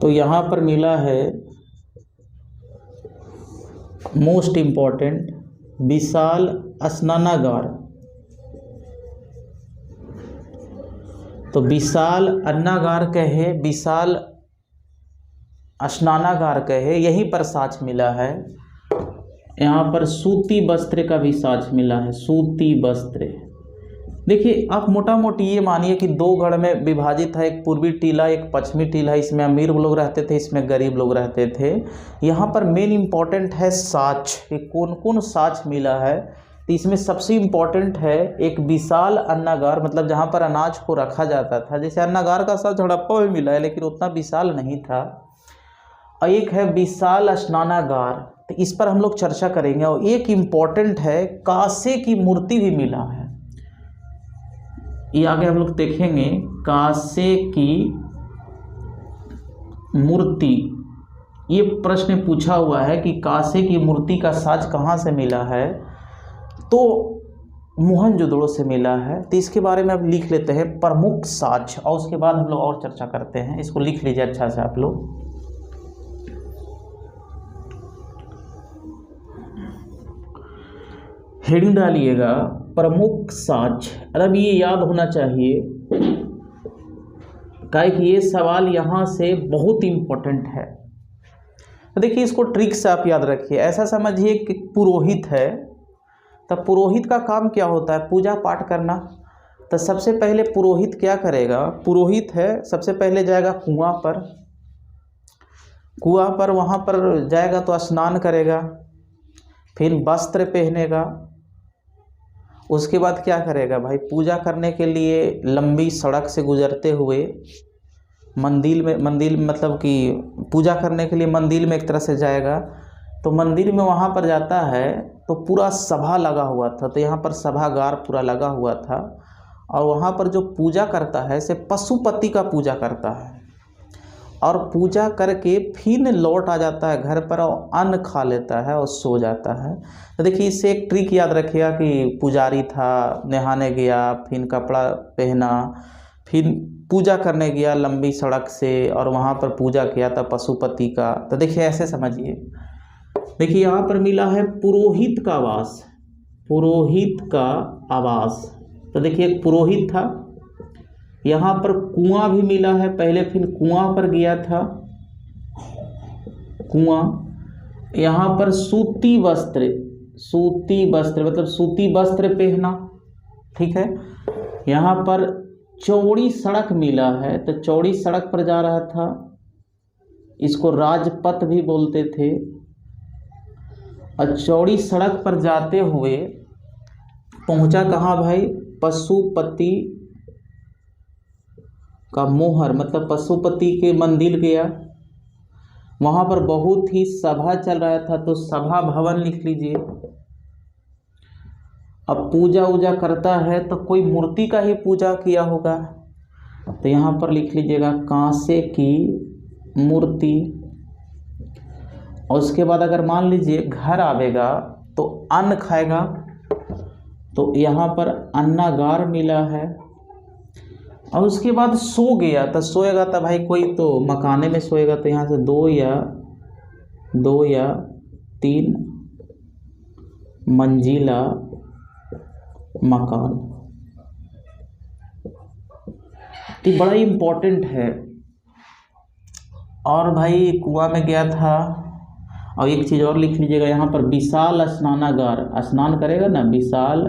तो यहाँ पर मिला है मोस्ट इम्पोर्टेंट विशाल स्नानागार। तो विशाल अन्नागार कहे, विशाल स्नानागार कहे, यहीं पर साक्ष्य मिला है। यहाँ पर सूती वस्त्र का भी साक्ष्य मिला है, सूती वस्त्र। देखिए आप मोटा मोटी ये मानिए कि 2 गढ़ में विभाजित है, एक पूर्वी टीला एक पश्चिमी टीला। इसमें अमीर लोग रहते थे, इसमें गरीब लोग रहते थे। यहाँ पर मेन इम्पॉर्टेंट है साक्ष्य, कि कौन कौन साक्ष्य मिला है। तो इसमें सबसे इम्पॉर्टेंट है एक विशाल अन्नागार, मतलब जहाँ पर अनाज को रखा जाता था। जैसे अन्नागार का साक्ष्य हड़प्पा में मिला है, लेकिन उतना विशाल नहीं था। और एक है विशाल स्नानागार, तो इस पर हम लोग चर्चा करेंगे। और एक इम्पॉर्टेंट है कांसे की मूर्ति भी मिला है, ये आगे हम लोग देखेंगे। कांसे की मूर्ति, ये प्रश्न पूछा हुआ है कि कांसे की मूर्ति का साक्ष्य कहाँ से मिला है, तो मोहनजोदड़ो से मिला है। तो इसके बारे में अब लिख लेते हैं प्रमुख साक्ष्य, और उसके बाद हम लोग और चर्चा करते हैं। इसको लिख लीजिए अच्छा से आप लोग। हेडिंग डालिएगा प्रमुख साक्ष्य। अब ये याद होना चाहिए, काहे कि ये सवाल यहाँ से बहुत इम्पोर्टेंट है। तो देखिए इसको ट्रिक से आप याद रखिए। ऐसा समझिए कि पुरोहित है, तब पुरोहित का काम क्या होता है, पूजा पाठ करना। तो सबसे पहले पुरोहित क्या करेगा, पुरोहित है सबसे पहले जाएगा कुआं पर, कुआं पर वहाँ पर जाएगा तो स्नान करेगा, फिर वस्त्र पहनेगा। उसके बाद क्या करेगा भाई, पूजा करने के लिए लंबी सड़क से गुजरते हुए मंदिर में मतलब कि पूजा करने के लिए मंदिर में एक तरह से जाएगा। तो मंदिर में वहाँ पर जाता है तो पूरा सभा लगा हुआ था, तो यहाँ पर सभागार पूरा लगा हुआ था। और वहाँ पर जो पूजा करता है से पशुपति का पूजा करता है, और पूजा करके फिर लौट आ जाता है घर पर और अन्न खा लेता है और सो जाता है। तो देखिए इससे एक ट्रिक याद रखिएगा कि पुजारी था, नहाने गया, फिर कपड़ा पहना, फिर पूजा करने गया लंबी सड़क से, और वहाँ पर पूजा किया था पशुपति का। तो देखिए ऐसे समझिए। देखिए यहाँ पर मिला है पुरोहित का आवास, पुरोहित का आवास। तो देखिए एक पुरोहित था, यहाँ पर कुआं भी मिला है, पहले फिर कुआं पर गया था, कुआं। यहाँ पर सूती वस्त्र मतलब सूती वस्त्र पहना, ठीक है। यहाँ पर चौड़ी सड़क मिला है, तो चौड़ी सड़क पर जा रहा था, इसको राजपथ भी बोलते थे। और चौड़ी सड़क पर जाते हुए पहुंचा कहाँ भाई? पशुपति का मोहर, मतलब पशुपति के मंदिर गया। वहाँ पर बहुत ही सभा चल रहा था, तो सभा भवन लिख लीजिए। अब पूजा वूजा करता है तो कोई मूर्ति का ही पूजा किया होगा, तो यहाँ पर लिख लीजिएगा कांसे की मूर्ति। और उसके बाद अगर मान लीजिए घर आवेगा तो अन्न खाएगा, तो यहाँ पर अन्नागार मिला है। और उसके बाद सो गया, तो सोएगा तो भाई कोई तो मकाने में सोएगा, तो यहाँ से दो या तीन मंजिला मकान। तो बड़ा इम्पोर्टेंट है। और भाई कुआं में गया था। और एक चीज़ और लिख लीजिएगा यहाँ पर, विशाल स्नानागार, स्नान करेगा ना, विशाल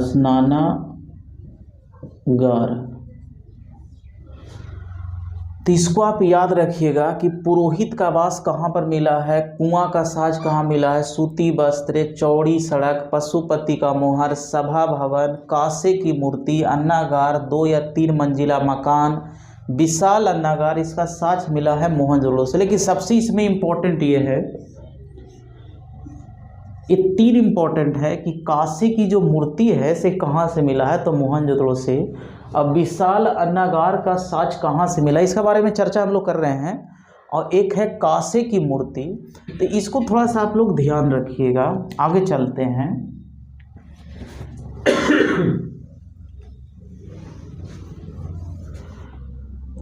स्नानागार। तो इसको आप याद रखिएगा कि पुरोहित का वास कहाँ पर मिला है, कुआं का साज कहाँ मिला है, सूती वस्त्र, चौड़ी सड़क, पशुपति का मोहर, सभा भवन, कांसे की मूर्ति, अन्नागार, 2 या 3 मंजिला मकान, विशाल अन्नागार, इसका साज मिला है मोहनजोदड़ो से। लेकिन सबसे इसमें इम्पोर्टेंट ये है, ये 3 इम्पोर्टेंट है कि कांसे की जो मूर्ति है से कहाँ से मिला है, तो मोहनजोदड़ो से। अब विशाल अन्नागार का साज कहाँ से मिला, इसके बारे में चर्चा हम लोग कर रहे हैं। और एक है कांसे की मूर्ति, तो इसको थोड़ा सा आप लोग ध्यान रखिएगा। आगे चलते हैं।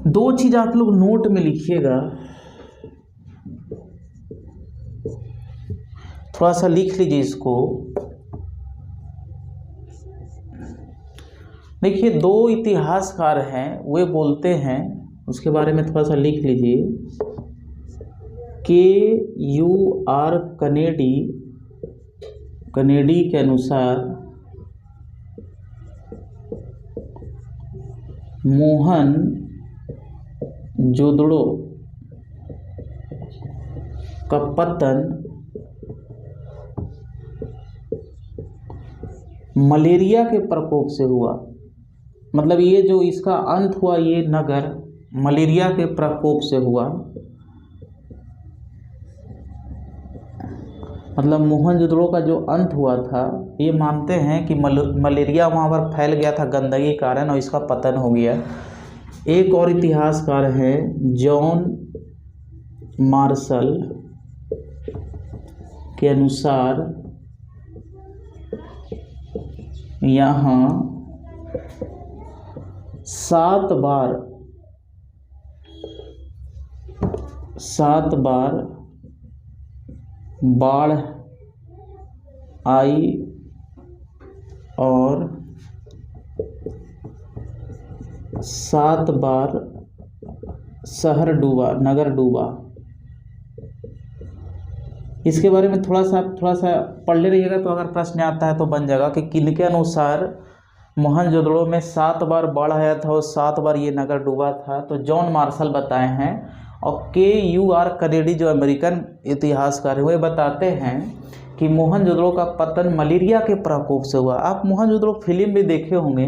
दो चीज आप लोग नोट में लिखिएगा, थोड़ा सा लिख लीजिए इसको। देखिए 2 इतिहासकार हैं, वे बोलते हैं, उसके बारे में थोड़ा सा लिख लीजिए। KUR कनेडी के अनुसार मोहनजोदड़ो का पतन मलेरिया के प्रकोप से हुआ। मतलब ये जो इसका अंत हुआ, ये नगर मलेरिया के प्रकोप से हुआ। मतलब मोहनजोदड़ो का जो अंत हुआ था, ये मानते हैं कि मलेरिया वहाँ पर फैल गया था गंदगी के कारण, और इसका पतन हो गया। एक और इतिहासकार हैं जॉन मार्शल के अनुसार यहाँ 7 बार बाढ़ आई और 7 बार शहर डूबा, नगर डूबा। इसके बारे में थोड़ा सा पढ़ ले रहिएगा, तो अगर प्रश्न आता है तो बन जाएगा कि किनके अनुसार मोहनजोदड़ो में 7 बार बाढ़ आया था और 7 बार ये नगर डूबा था। तो जॉन मार्शल बताए हैं। और KUR कनेडी जो अमेरिकन इतिहासकार है, वे बताते हैं कि मोहनजोदड़ो का पतन मलेरिया के प्रकोप से हुआ। आप मोहनजोदड़ो फिल्म भी देखे होंगे,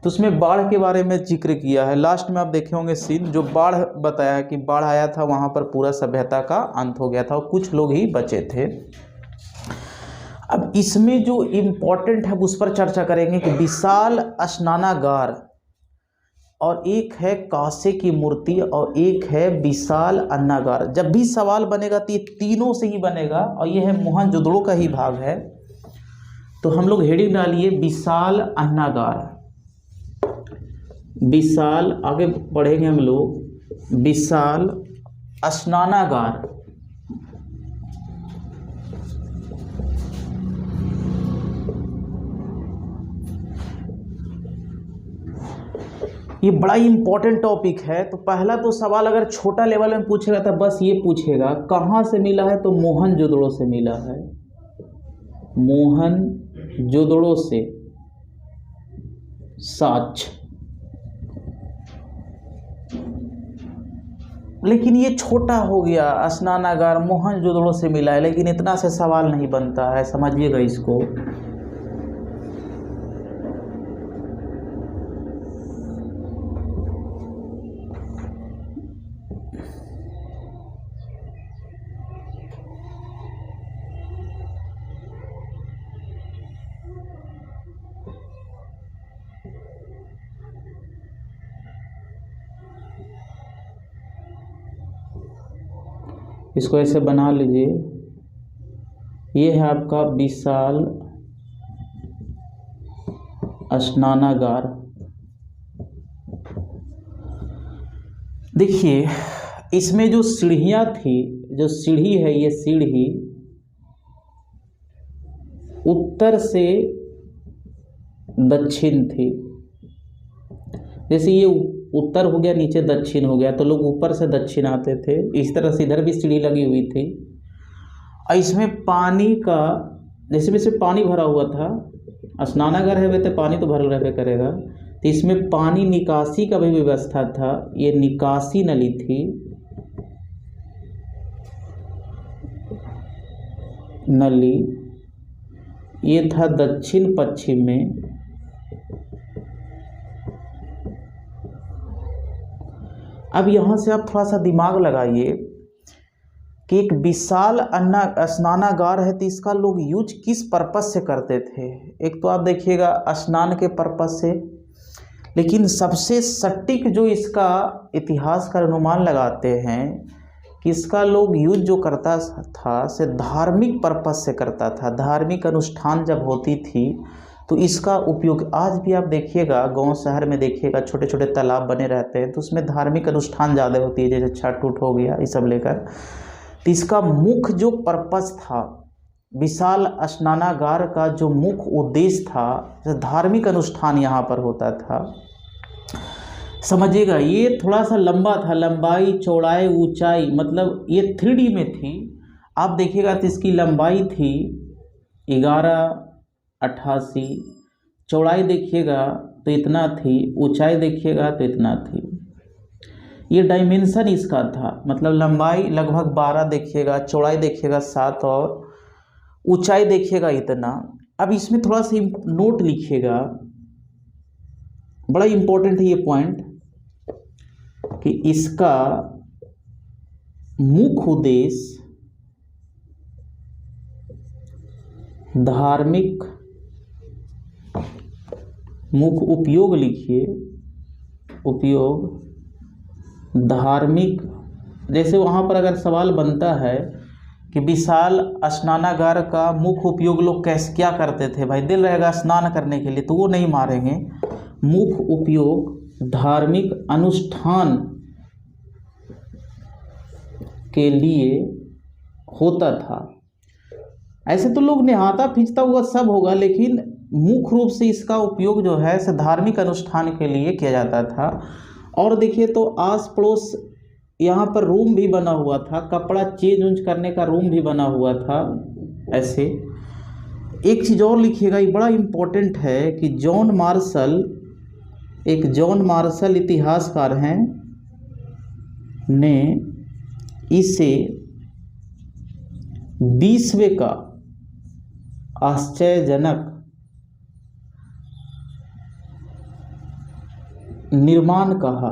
तो उसमें बाढ़ के बारे में जिक्र किया है। लास्ट में आप देखे होंगे सीन, जो बाढ़ बताया कि बाढ़ आया था, वहाँ पर पूरा सभ्यता का अंत हो गया था और कुछ लोग ही बचे थे। अब इसमें जो इम्पोर्टेंट है उस पर चर्चा करेंगे कि विशाल स्नानागार, और एक है कांसे की मूर्ति, और एक है विशाल अन्नागार। जब भी सवाल बनेगा तो ये तीनों से ही बनेगा, और ये है मोहनजोदड़ो का ही भाग है। तो हम लोग हेडिंग डालिए विशाल अन्नागार। विशाल, आगे बढ़ेंगे हम लोग, विशाल स्नानागार। ये बड़ा इंपॉर्टेंट टॉपिक है। तो पहला तो सवाल अगर छोटा लेवल में पूछेगा तो बस ये पूछेगा कहाँ से मिला है, तो मोहनजोदड़ो से मिला है, मोहनजोदड़ो से साक्ष्य। लेकिन ये छोटा हो गया, स्नानागार मोहनजोदड़ो से मिला है, लेकिन इतना से सवाल नहीं बनता है, समझिएगा इसको। इसको ऐसे बना लीजिए, ये है आपका विशाल स्नानागार। देखिए इसमें जो सीढ़ियाँ थी, जो सीढ़ी है, ये सीढ़ी उत्तर से दक्षिण थी। जैसे ये उत्तर हो गया, नीचे दक्षिण हो गया, तो लोग ऊपर से दक्षिण आते थे। इस तरह से इधर भी सीढ़ी लगी हुई थी। और इसमें पानी का, जैसे में से पानी भरा हुआ था, स्नानागार है तो पानी तो भरल रहबे करेगा, तो इसमें पानी निकासी का भी व्यवस्था था। ये निकासी नली थी, नली, ये था दक्षिण पश्चिम में। अब यहाँ से आप थोड़ा सा दिमाग लगाइए कि एक विशाल स्नानागार है, तो इसका लोग यूज किस पर्पस से करते थे। एक तो आप देखिएगा स्नान के पर्पस से, लेकिन सबसे सटीक जो इसका इतिहास का अनुमान लगाते हैं कि इसका लोग यूज जो करता था से धार्मिक पर्पस से करता था। धार्मिक अनुष्ठान जब होती थी तो इसका उपयोग आज भी आप देखिएगा, गांव शहर में देखिएगा छोटे छोटे तालाब बने रहते हैं, तो उसमें धार्मिक अनुष्ठान ज़्यादा होती है, जैसे छठ उठ हो गया, ये सब लेकर। तो इसका मुख्य जो पर्पस था, विशाल स्नानागार का जो मुख्य उद्देश्य था, धार्मिक अनुष्ठान यहाँ पर होता था। समझिएगा ये थोड़ा सा लंबा था, लंबाई चौड़ाई ऊंचाई, मतलब ये 3D में थी। आप देखिएगा तो इसकी लंबाई थी 1188, चौड़ाई देखिएगा तो इतना थी, ऊंचाई देखिएगा तो इतना थी। ये डायमेंशन इसका था, मतलब लंबाई लगभग 12 देखिएगा, चौड़ाई देखिएगा 7 और ऊंचाई देखिएगा इतना। अब इसमें थोड़ा सा नोट लिखिएगा, बड़ा इंपॉर्टेंट है ये पॉइंट, कि इसका मुख्य उद्देश्य धार्मिक, मुख्य उपयोग लिखिए, उपयोग धार्मिक। जैसे वहाँ पर अगर सवाल बनता है कि विशाल स्नानागार का मुख्य उपयोग लोग कैसे क्या करते थे, भाई दिल रहेगा स्नान करने के लिए, तो वो नहीं मारेंगे। मुख्य उपयोग धार्मिक अनुष्ठान के लिए होता था। ऐसे तो लोग नहाता खींचता हुआ सब होगा, लेकिन मुख्य रूप से इसका उपयोग जो है से धार्मिक अनुष्ठान के लिए किया जाता था। और देखिए तो आस पड़ोस यहाँ पर रूम भी बना हुआ था, कपड़ा चेंज उंज करने का रूम भी बना हुआ था। ऐसे एक चीज़ और लिखिएगा, ये बड़ा इम्पोर्टेंट है कि जॉन मार्शल, एक जॉन मार्शल इतिहासकार हैं, ने इसे विश्व का आश्चर्यजनक निर्माण कहा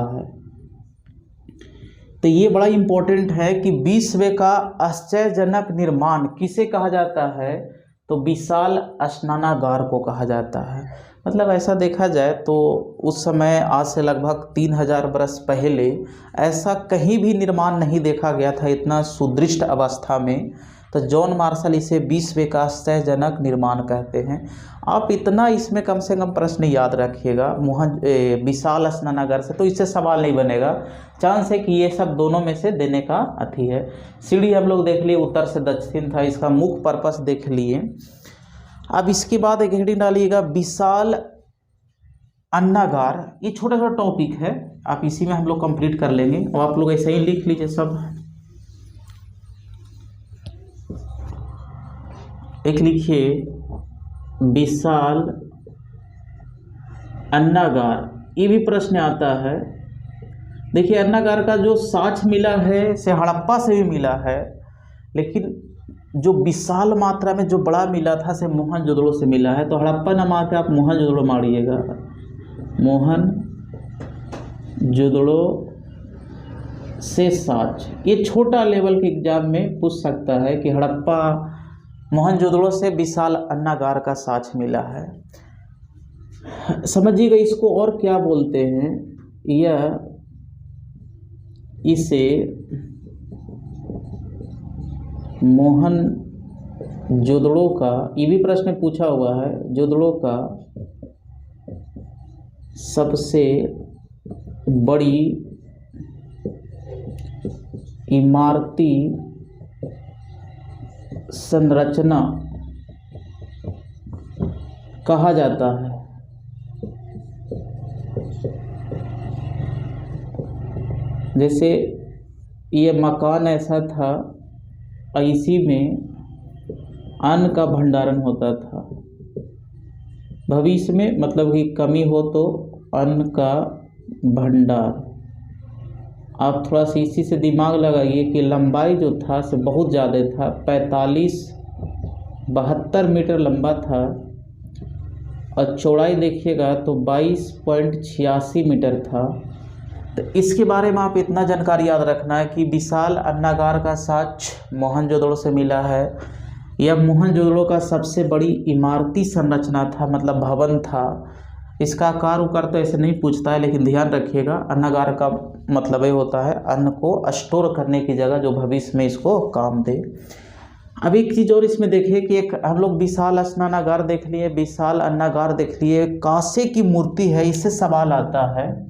है। तो ये बड़ा इंपॉर्टेंट है कि विश्व का आश्चर्यजनक निर्माण किसे कहा जाता है, तो विशाल स्नानागार को कहा जाता है। मतलब ऐसा देखा जाए तो उस समय आज से लगभग 3000 वर्ष पहले ऐसा कहीं भी निर्माण नहीं देखा गया था इतना सुदृढ़ अवस्था में। तो जॉन मार्शल इसे विश्व का आश्चर्यजनक निर्माण कहते हैं। आप इतना इसमें कम से कम प्रश्न याद रखिएगा विशाल स्नानागार से, तो इससे सवाल नहीं बनेगा। चांस है कि ये सब दोनों में से देने का अथी है। सीढ़ी हम लोग देख लिए उत्तर से दक्षिण था, इसका मुख्य पर्पस देख लिए। अब इसके बाद एक हेडिंग डालिएगा विशाल अन्नागार। ये छोटा छोटा टॉपिक है, आप इसी में हम लोग कंप्लीट कर लेंगे। और आप लोग ऐसे ही लिख लीजिए सब। एक लिखिए विशाल अन्नागार। ये भी प्रश्न आता है। देखिए अन्नागार का जो साक्ष्य मिला है से हड़प्पा से भी मिला है, लेकिन जो विशाल मात्रा में जो बड़ा मिला था से मोहनजोदड़ो से मिला है। तो हड़प्पा न मार के आप मोहनजोदड़ो मारिएगा। मोहनजोदड़ो से साक्ष्य, ये छोटा लेवल के एग्जाम में पूछ सकता है कि हड़प्पा मोहनजोदड़ो से विशाल अन्नागार का साक्ष्य मिला है। समझिएगा इसको और क्या बोलते हैं। यह इसे मोहनजोदड़ो का, ये भी प्रश्न पूछा हुआ है, जोदड़ो का सबसे बड़ी इमारती संरचना कहा जाता है। जैसे ये मकान ऐसा था, इसी में अन्न का भंडारण होता था। भविष्य में मतलब कि कमी हो तो अन्न का भंडार। आप थोड़ा सा इसी से दिमाग लगाइए कि लंबाई जो था से बहुत ज़्यादा था, 72 मीटर लंबा था और चौड़ाई देखिएगा तो 22.86 मीटर था। तो इसके बारे में आप इतना जानकारी याद रखना है कि विशाल अन्नागार का साक्ष्य मोहनजोदड़ो से मिला है। यह मोहनजोदड़ो का सबसे बड़ी इमारती संरचना था, मतलब भवन था। इसका आकार उकार तो ऐसे नहीं पूछता है, लेकिन ध्यान रखिएगा अन्नागार का मतलब ये होता है अन्न को स्टोर करने की जगह जो भविष्य में इसको काम दे। अब एक चीज़ और इसमें देखिए कि एक हम लोग विशाल स्नानागार देख लिए, विशाल अन्नागार देख लिए, कांसे की मूर्ति है, इससे सवाल आता है।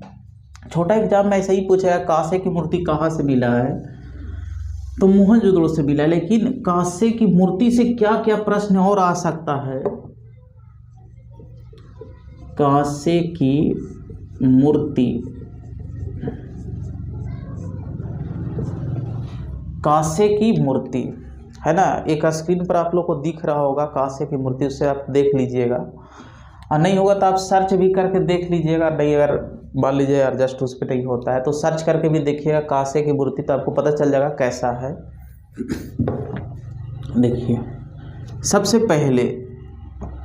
छोटा एग्जाम में ऐसा ही पूछा है कांसे की मूर्ति कहाँ से मिला है, तो मोहनजोदड़ो से मिला है। लेकिन कांसे की मूर्ति से क्या क्या प्रश्न और आ सकता है। कांसे की मूर्ति, कांसे की मूर्ति है ना, एक स्क्रीन पर आप लोग को दिख रहा होगा कांसे की मूर्ति, उससे आप देख लीजिएगा। और नहीं होगा तो आप सर्च भी करके देख लीजिएगा। नहीं अगर मान लीजिए यार जस्ट उस पर नहीं होता है तो सर्च करके भी देखिएगा कांसे की मूर्ति, तो आपको पता चल जाएगा कैसा है। देखिए सबसे पहले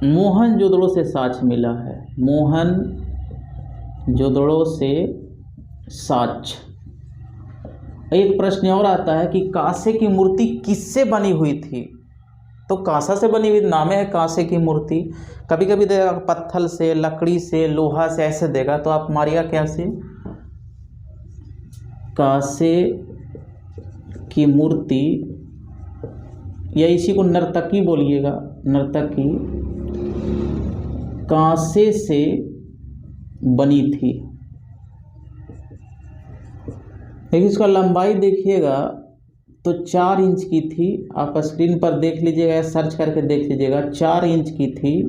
मोहनजोदड़ो से साक्ष्य मिला है, मोहनजोदड़ो से साक्ष्य। एक प्रश्न और आता है कि कांसे की मूर्ति किससे बनी हुई थी, तो कांसा से बनी हुई नामे है कांसे की मूर्ति। कभी कभी देगा पत्थर से, लकड़ी से, लोहा से, ऐसे देगा तो आप मारिएगा क्या से, कांसे की मूर्ति, या इसी को नर्तकी बोलिएगा, नर्तकी कांसे से बनी थी। देखिए इसका लंबाई देखिएगा तो 4 इंच की थी। आप स्क्रीन पर देख लीजिएगा, सर्च करके देख लीजिएगा, 4 इंच की थी,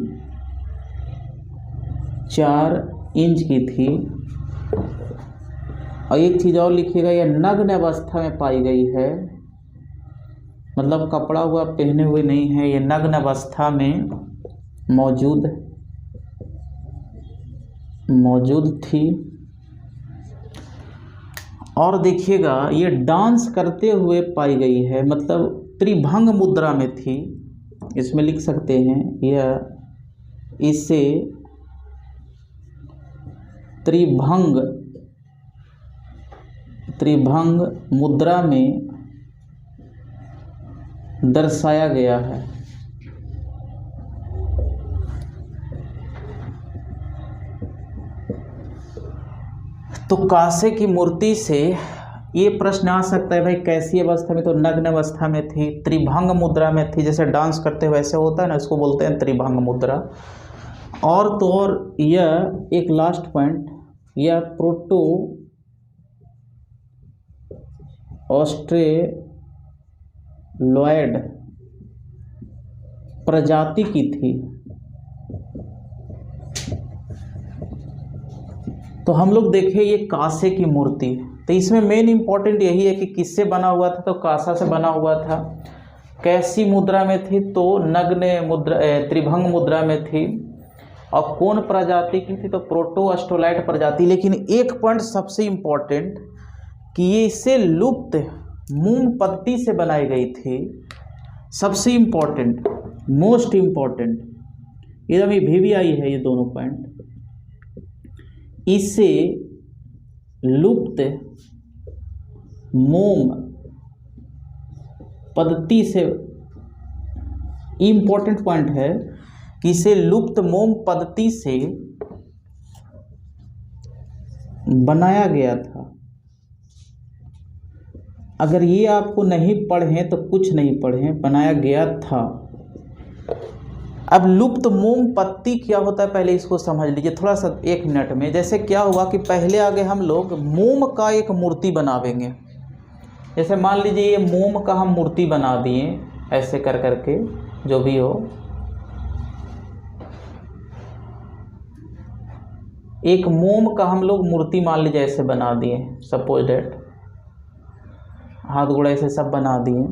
4 इंच की थी। और एक चीज़ और लिखिएगा, यह नग्न अवस्था में पाई गई है, मतलब कपड़ा हुआ पहने हुए नहीं है, ये नग्न अवस्था में मौजूद थी। और देखिएगा ये डांस करते हुए पाई गई है, मतलब त्रिभंग मुद्रा में थी। इसमें लिख सकते हैं यह इसे त्रिभंग मुद्रा में दर्शाया गया है। तो कांसे की मूर्ति से ये प्रश्न आ सकता है भाई कैसी अवस्था में, तो नग्न अवस्था में थी, त्रिभंग मुद्रा में थी, जैसे डांस करते हुए ऐसे होता है ना, इसको बोलते हैं त्रिभंग मुद्रा। और तो और यह एक लास्ट पॉइंट, यह प्रोटो ऑस्ट्रेलॉयड प्रजाति की थी। तो हम लोग देखें ये कांसे की मूर्ति, तो इसमें मेन इंपॉर्टेंट यही है कि किससे बना हुआ था, तो कांसा से बना हुआ था। कैसी मुद्रा में थी, तो नग्न मुद्रा, त्रिभंग मुद्रा में थी। और कौन प्रजाति की थी, तो प्रोटोअस्ट्रोलाइट प्रजाति। लेकिन एक पॉइंट सबसे इंपॉर्टेंट कि ये इससे लुप्त मूंग पत्ती से बनाई गई थी। सबसे इंपॉर्टेंट, मोस्ट इंपॉर्टेंट, एकदम ये VVI है ये दोनों पॉइंट। इससे लुप्त मोम पद्धति से, इंपॉर्टेंट पॉइंट है कि इसे लुप्त मोम पद्धति से बनाया गया था। अगर ये आपको नहीं पढ़े तो कुछ नहीं पढ़े, बनाया गया था। अब लुप्त मोम पत्ती क्या होता है पहले इसको समझ लीजिए थोड़ा सा 1 मिनट में। जैसे क्या हुआ कि पहले आगे हम लोग मोम का एक मूर्ति बनावेंगे। जैसे मान लीजिए ये मोम का हम मूर्ति बना दिए ऐसे कर करके, जो भी हो, एक मोम का हम लोग मूर्ति मान लीजिए ऐसे बना दिए, सपोज डेट, हाथ गोड़ ऐसे सब बना दिए।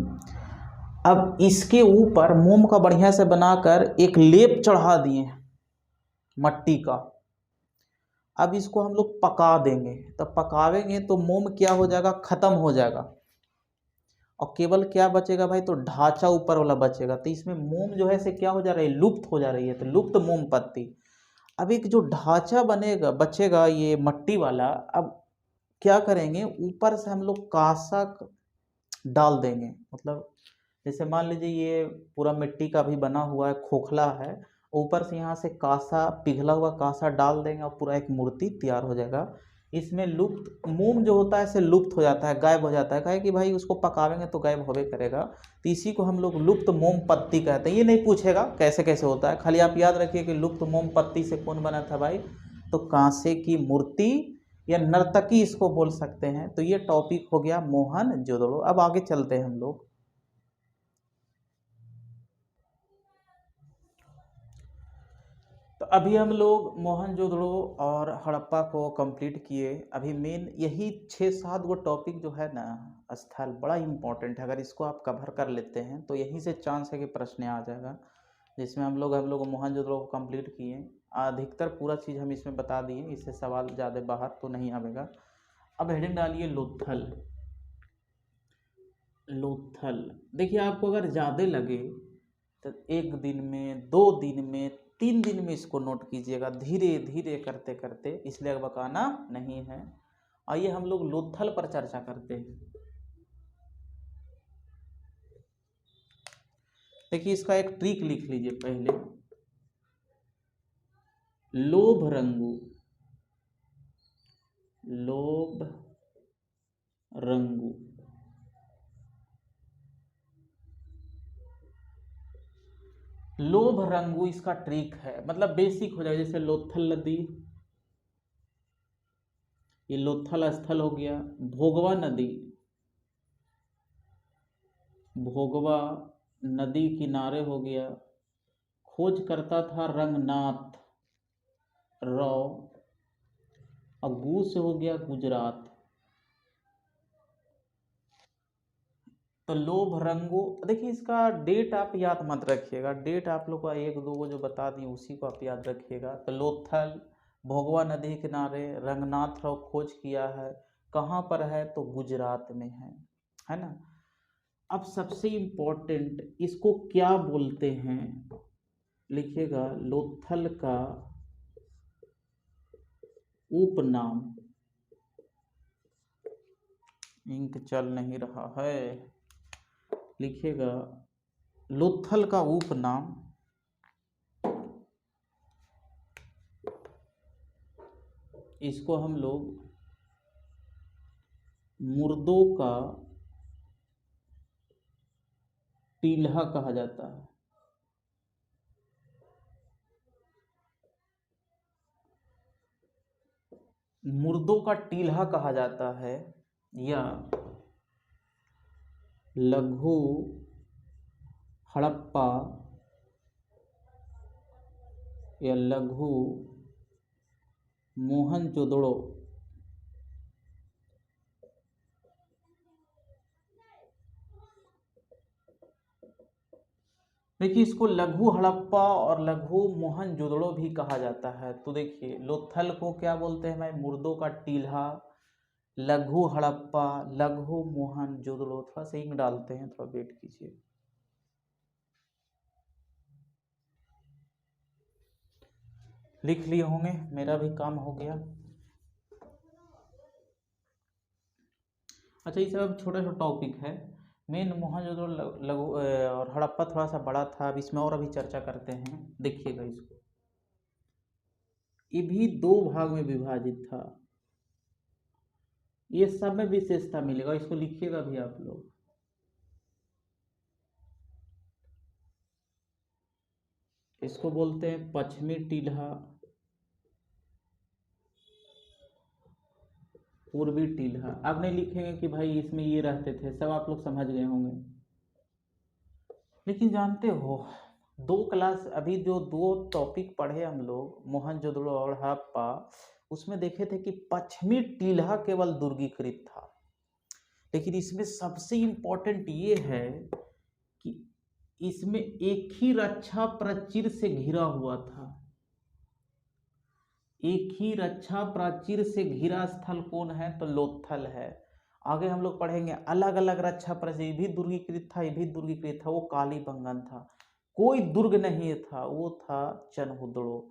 अब इसके ऊपर मोम का बढ़िया से बनाकर एक लेप चढ़ा दिए मट्टी का। अब इसको हम लोग पका देंगे, तो पकावेंगे तो मोम क्या हो जाएगा, खत्म हो जाएगा। और केवल क्या बचेगा भाई, तो ढांचा ऊपर वाला बचेगा। तो इसमें मोम जो है से क्या हो जा रहा है, लुप्त हो जा रही है, तो लुप्त मोम पत्ती। अब एक जो ढांचा बनेगा बचेगा ये मट्टी वाला, अब क्या करेंगे, ऊपर से हम लोग कांसा डाल देंगे। मतलब जैसे मान लीजिए ये पूरा मिट्टी का भी बना हुआ है, खोखला है, ऊपर से यहाँ से कांसा, पिघला हुआ कांसा डाल देंगे और पूरा एक मूर्ति तैयार हो जाएगा। इसमें लुप्त मोम जो होता है ऐसे लुप्त हो जाता है, गायब हो जाता है। कहे कि भाई उसको पकावेंगे तो गायब होवे करेगा, तो इसी को हम लोग लुप्त मोम पत्ती कहते हैं। ये नहीं पूछेगा कैसे कैसे होता है, खाली आप याद रखिए कि लुप्त मोम पत्ती से कौन बना था भाई, तो कांसे की मूर्ति या नर्तकी इसको बोल सकते हैं। तो ये टॉपिक हो गया मोहनजोदड़ो। अब आगे चलते हैं हम लोग। तो अभी हम लोग मोहनजोदड़ो और हड़प्पा को कंप्लीट किए। अभी मेन यही 6-7 गो टॉपिक जो है ना, स्थल बड़ा इंपॉर्टेंट है। अगर इसको आप कवर कर लेते हैं तो यहीं से चांस है कि प्रश्न आ जाएगा। जिसमें हम लोग मोहनजोदड़ो को कंप्लीट किए, अधिकतर पूरा चीज़ हम इसमें बता दिए, इससे सवाल ज़्यादा बाहर तो नहीं आएगा। अब हेडिंग डालिए लोथल। लोथल देखिए, आपको अगर ज़्यादा लगे तो 1 दिन में, 2 दिन में, 3 दिन में इसको नोट कीजिएगा, धीरे धीरे करते करते, इसलिए बकाना नहीं है। आइए हम लोग लोथल पर चर्चा करते हैं। देखिए इसका एक ट्रिक लिख लीजिए पहले, लोभ रंगू, लोभ रंगू। लोभ रंगू इसका ट्रिक है, मतलब बेसिक हो जाएगा। जैसे लोथल नदी, ये लोथल स्थल हो गया। भोगवा नदी, भोगवा नदी किनारे हो गया। खोज करता था रंगनाथ, रौ, और गू से हो गया गुजरात। तो लोभ रंगो, देखिए इसका डेट आप याद मत रखिएगा, डेट आप लोग का 1-2 को जो बता दिए उसी को आप याद रखिएगा। तो लोथल, भोगवा नदी किनारे, रंगनाथ रौ खोज किया है, कहाँ पर है, तो गुजरात में है ना। अब सबसे इम्पोर्टेंट, इसको क्या बोलते हैं, लिखिएगा लोथल का उपनाम। इंक चल नहीं रहा है, लिखिएगा लोथल का उपनाम, इसको हम लोग मुर्दों का टीलहा कहा जाता है। मुर्दों का टीलहा कहा जाता है, या लघु हड़प्पा या लघु मोहनजोदड़ो। देखिए इसको लघु हड़प्पा और लघु मोहनजोदड़ो भी कहा जाता है। तो देखिए लोथल को क्या बोलते हैं भाई, मुर्दों का टीला। लघु हड़प्पा, लघु मोहनजोदड़ो, थोड़ा सा इंक डालते हैं, थोड़ा वेट कीजिए। लिख लिए होंगे, मेरा भी काम हो गया। अच्छा ये सब छोटा छोटा टॉपिक है। मेन मोहनजोदड़ो लघु और हड़प्पा थोड़ा सा बड़ा था, अब इसमें और अभी चर्चा करते हैं। देखिएगा इसको, ये भी 2 भाग में विभाजित था। ये सब में विशेषता मिलेगा, इसको लिखिएगा भी आप लोग। इसको बोलते हैं पश्चिमी टीला, पूर्वी टीला। अब नहीं लिखेंगे कि भाई इसमें ये रहते थे, सब आप लोग समझ गए होंगे। लेकिन जानते हो 2 क्लास अभी जो 2 टॉपिक पढ़े हम लोग, मोहनजोदड़ो और हड़प्पा, उसमें देखे थे कि पश्चिमी टीला केवल दुर्गीकृत था। लेकिन इसमें सबसे इंपॉर्टेंट ये है कि इसमें एक ही रक्षा प्राचीर से घिरा हुआ था। एक ही रक्षा प्राचीर से घिरा स्थल कौन है, तो लोथल है। आगे हम लोग पढ़ेंगे अलग अलग रक्षा प्राचीर, ये भी दुर्गीकृत था, ये भी दुर्गीकृत था, वो कालीबंगन था। कोई दुर्ग नहीं था, वो था चनहुदड़ो।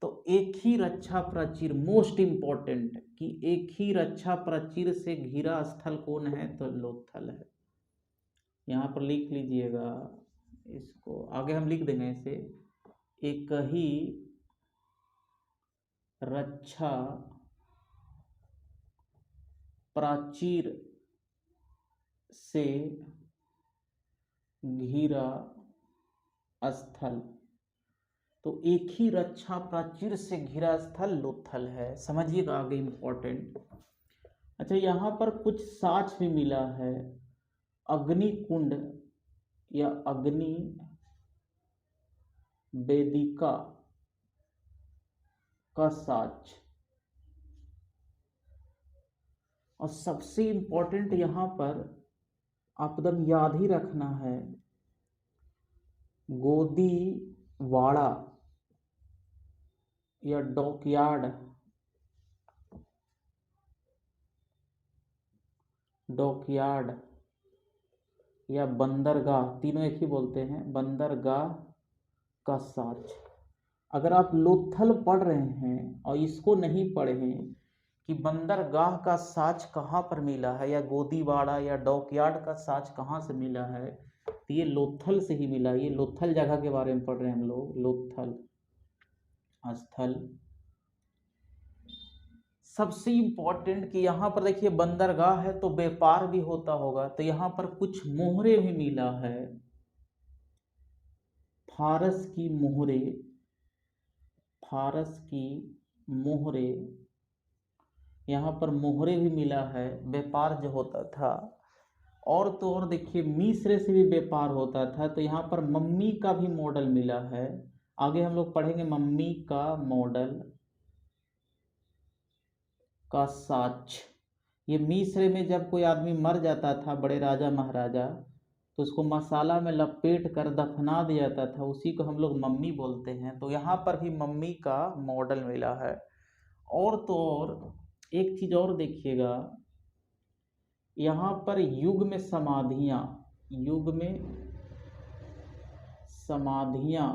तो एक ही रक्षा प्राचीर, मोस्ट इंपॉर्टेंट कि एक ही रक्षा प्राचीर से घिरा स्थल कौन है, तो लोथल है। यहाँ पर लिख लीजिएगा इसको, आगे हम लिख देंगे इसे। एक ही रक्षा प्राचीर से घिरा स्थल, तो एक ही रक्षा प्राचीर से घिरा स्थल लोथल है। समझिएगा आगे इंपॉर्टेंट। अच्छा यहाँ पर कुछ साक्ष्य भी मिला है, अग्निकुंड या अग्नि वेदिका का साक्ष्य। और सबसे इंपॉर्टेंट यहाँ पर आप एकदम याद ही रखना है, गोदीवाड़ा या डॉकयार्ड, डॉकयार्ड या बंदरगाह, तीनों एक ही बोलते हैं, बंदरगाह का साक्ष्य। अगर आप लोथल पढ़ रहे हैं और इसको नहीं पढ़े हैं कि बंदरगाह का साक्ष्य कहाँ पर मिला है, या गोदीवाड़ा या डॉकयार्ड का साक्ष्य कहाँ से मिला है, तो ये लोथल से ही मिला। ये लोथल जगह के बारे में पढ़ रहे हैं हम लोग, लोथल स्थल। सबसे इंपॉर्टेंट कि यहाँ पर देखिए बंदरगाह है तो व्यापार भी होता होगा, तो यहाँ पर कुछ मोहरे भी मिला है, फारस की मोहरे, फारस की मोहरे, यहाँ पर मोहरे भी मिला है, व्यापार जो होता था। और तो और देखिए मिस्र से भी व्यापार होता था, तो यहाँ पर मम्मी का भी मॉडल मिला है। आगे हम लोग पढ़ेंगे मम्मी का मॉडल का साक्ष्य। ये मिस्र में जब कोई आदमी मर जाता था, बड़े राजा महाराजा, तो उसको मसाला में लपेट कर दफना दिया जाता था, उसी को हम लोग मम्मी बोलते हैं। तो यहाँ पर भी मम्मी का मॉडल मिला है। और तो और एक चीज़ और देखिएगा, यहाँ पर युग में समाधियाँ, युग में समाधियाँ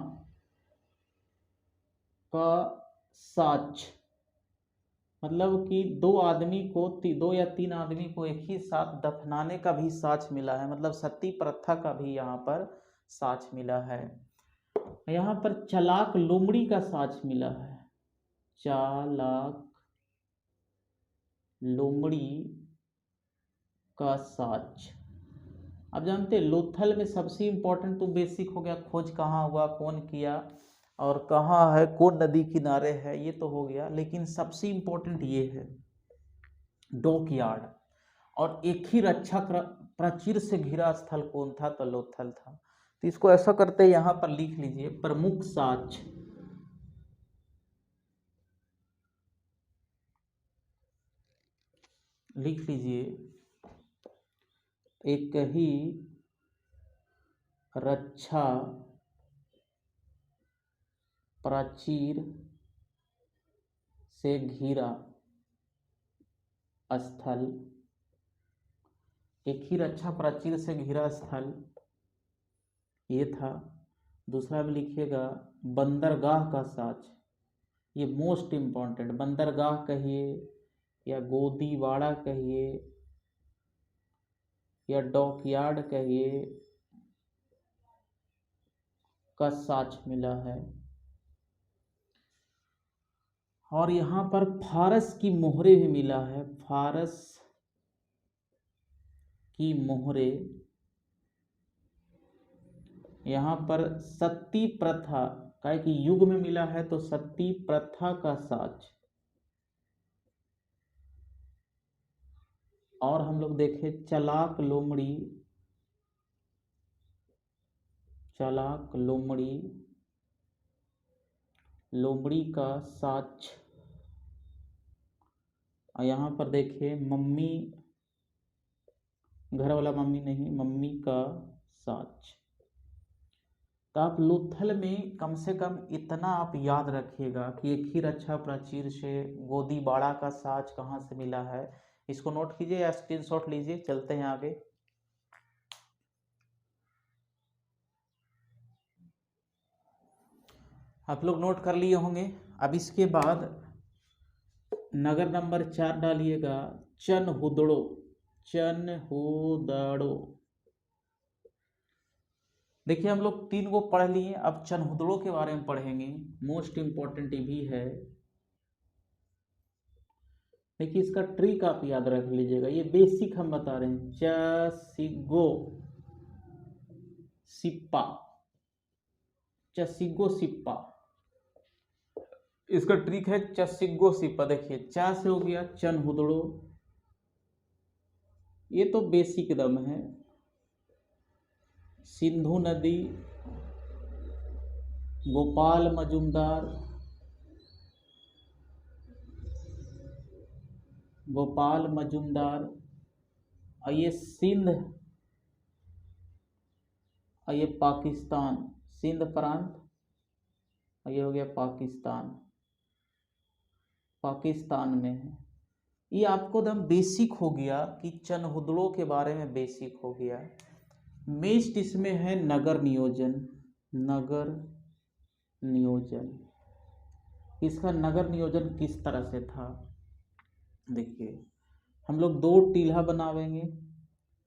का साक्ष्य, मतलब कि 2 आदमी को, 2 या 3 आदमी को एक ही साथ दफनाने का भी साक्ष्य मिला है, मतलब सती प्रथा का भी यहाँ पर साक्ष्य मिला है। यहाँ पर चालाक लोमड़ी का साक्ष्य मिला है, चालाक लोमड़ी का साक्ष्य। अब जानते हैं लोथल में सबसे इंपॉर्टेंट तो बेसिक हो गया, खोज कहाँ हुआ, कौन किया, और कहाँ है, कौन नदी किनारे है, ये तो हो गया। लेकिन सबसे इंपॉर्टेंट ये है डॉकयार्ड, और एक ही रक्षा प्राचीर से घिरा स्थल कौन था, तो लोथल था। तो इसको ऐसा करते यहाँ पर लिख लीजिए, प्रमुख साक्ष्य, लिख लीजिए, एक ही रक्षा प्राचीर से घिरा स्थल, एक ही रक्षा प्राचीर से घिरा स्थल, ये था। दूसरा में लिखिएगा बंदरगाह का साच, ये मोस्ट इम्पॉर्टेंट, बंदरगाह कहिए या गोदीवाड़ा कहिए या डॉकयार्ड कहिए, का साच मिला है। और यहाँ पर फारस की मोहरे भी मिला है, फारस की मोहरे। यहाँ पर सती प्रथा का कि युग में मिला है, तो सती प्रथा का साच। और हम लोग देखें चलाक लोमड़ी, चलाक लोमड़ी, लोमड़ी का साच। और यहाँ पर देखिए मम्मी, घर वाला मम्मी नहीं, मम्मी का साच। तो आप लोथल में कम से कम इतना आप याद रखिएगा कि एक ही रक्षा प्राचीर से गोदीवाड़ा का साच कहाँ से मिला है। इसको नोट कीजिए या स्क्रीनशॉट लीजिए, चलते हैं आगे। आप लोग नोट कर लिए होंगे। अब इसके बाद नगर नंबर 4 डालिएगा, चनहुदड़ो, चनहुदड़ो। देखिए हम लोग 3 को पढ़ लिए, अब चनहुदड़ो के बारे में पढ़ेंगे, मोस्ट इंपॉर्टेंट भी है। देखिए इसका ट्रिक आप याद रख लीजिएगा, ये बेसिक हम बता रहे हैं। चसिगो सिप्पा, चसिगो सिप्पा, इसका ट्रिक है चसिगो सिप्पा। देखिए चा से हो गया चनहुदड़ो, ये तो बेसिक दम है। सिंधु नदी, गोपाल मजुमदार, गोपाल मजुमदार, और ये सिंध, और ये पाकिस्तान, सिंध प्रांत, और ये हो गया पाकिस्तान, पाकिस्तान में है। ये आपको दम बेसिक हो गया कि चनहुदड़ो के बारे में बेसिक हो गया। नेक्स्ट इसमें है नगर नियोजन, नगर नियोजन। इसका नगर नियोजन किस तरह से था, देखिए हम लोग 2 टीला बनावेंगे,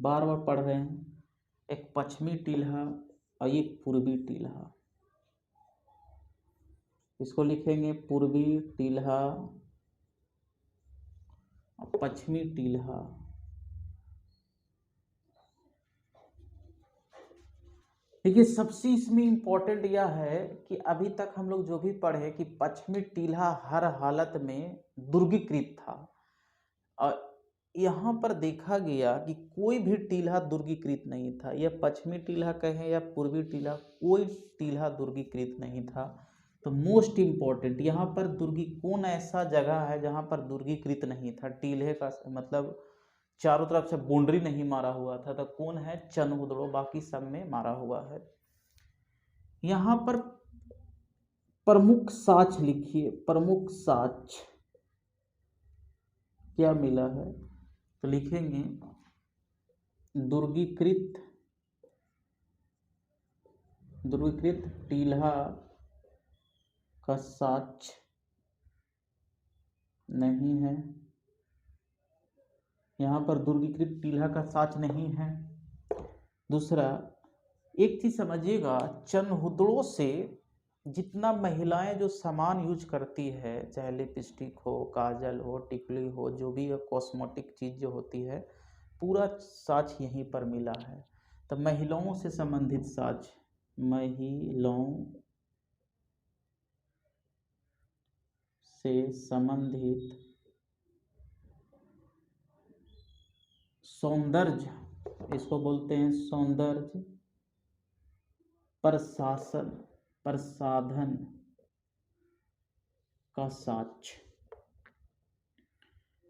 बार बार पढ़ रहे हैं, एक पश्चिमी टीला और एक पूर्वी टीला। इसको लिखेंगे पूर्वी टीला और पश्चिमी टीला। देखिए सबसे इसमें इंपॉर्टेंट यह है कि अभी तक हम लोग जो भी पढ़े कि पश्चिमी टीला हर हालत में दुर्गीकृत था, और यहाँ पर देखा गया कि कोई भी टीला दुर्गीकृत नहीं था। यह पश्चिमी टीला कहें या पूर्वी टीला, कोई टीला दुर्गीकृत नहीं था। तो मोस्ट इम्पॉर्टेंट यहाँ पर कौन ऐसा जगह है जहाँ पर दुर्गीकृत नहीं था, टीले का मतलब चारों तरफ से बाउंड्री नहीं मारा हुआ था, तो कौन है, चनहुदड़ो, बाकी सब में मारा हुआ है। यहाँ पर प्रमुख साच लिखिए, प्रमुख साच क्या मिला है, तो लिखेंगे दुर्गीकृत, दुर्गीकृत टीला का साच नहीं है। यहाँ पर दुर्गीकृत टीला का साच नहीं है। दूसरा एक चीज समझिएगा, चनहुदड़ो से जितना महिलाएं जो सामान यूज करती है, चाहे लिपस्टिक हो, काजल हो, टिकली हो, जो भी कॉस्मेटिक चीज जो होती है, पूरा साच यहीं पर मिला है। तो महिलाओं से संबंधित साच, महिलाओं से संबंधित सौंदर्य, इसको बोलते हैं सौंदर्य प्रशासन, प्रसाधन का साच।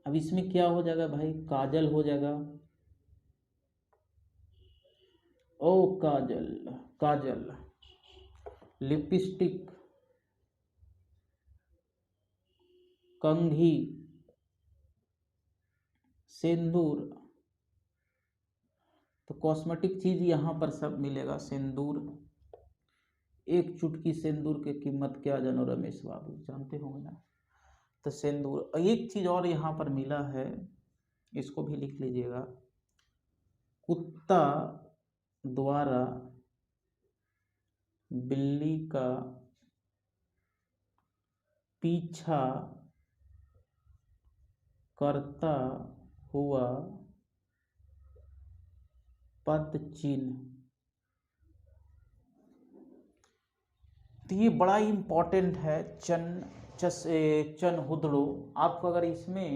अब इसमें क्या हो जाएगा भाई, काजल हो जाएगा। ओ काजल, काजल, लिपस्टिक, कंघी, सिंदूर। तो कॉस्मेटिक चीज यहाँ पर सब मिलेगा। सिंदूर, एक चुटकी सिंदूर की कीमत क्या जानो रमेश बाबू, जानते होंगे ना। तो सिंदूर। और एक चीज और यहाँ पर मिला है, इसको भी लिख लीजिएगा। कुत्ता द्वारा बिल्ली का पीछा करता हुआ पद चिन्ह। तो ये बड़ा इम्पोर्टेंट है। चन हुदड़ो। आपको अगर इसमें,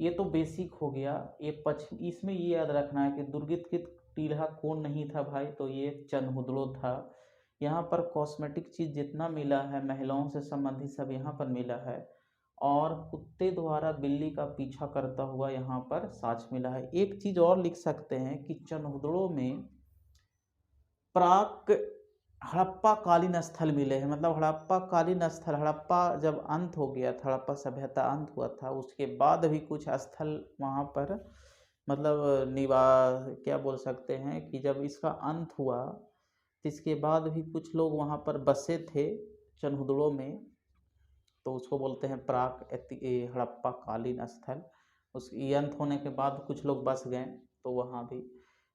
ये तो बेसिक हो गया, ये इसमें ये याद रखना है कि दुर्गित टील्हा कौन नहीं था भाई, तो ये चन हुदड़ो था। यहाँ पर कॉस्मेटिक चीज जितना मिला है, महिलाओं से संबंधित सब यहाँ पर मिला है। और कुत्ते द्वारा बिल्ली का पीछा करता हुआ यहाँ पर साक्ष्य मिला है। एक चीज और लिख सकते हैं कि चन हुदड़ो में प्राक हड़प्पा कालीन स्थल मिले हैं। मतलब हड़प्पा कालीन स्थल, हड़प्पा जब अंत हो गया था, हड़प्पा सभ्यता अंत हुआ था, उसके बाद भी कुछ स्थल वहाँ पर, मतलब क्या बोल सकते हैं कि जब इसका अंत हुआ तो इसके बाद भी कुछ लोग वहाँ पर बसे थे चनहुदड़ो में। तो उसको बोलते हैं प्राक हड़प्पा कालीन स्थल। उस अंत होने के बाद कुछ लोग बस गए, तो वहाँ भी।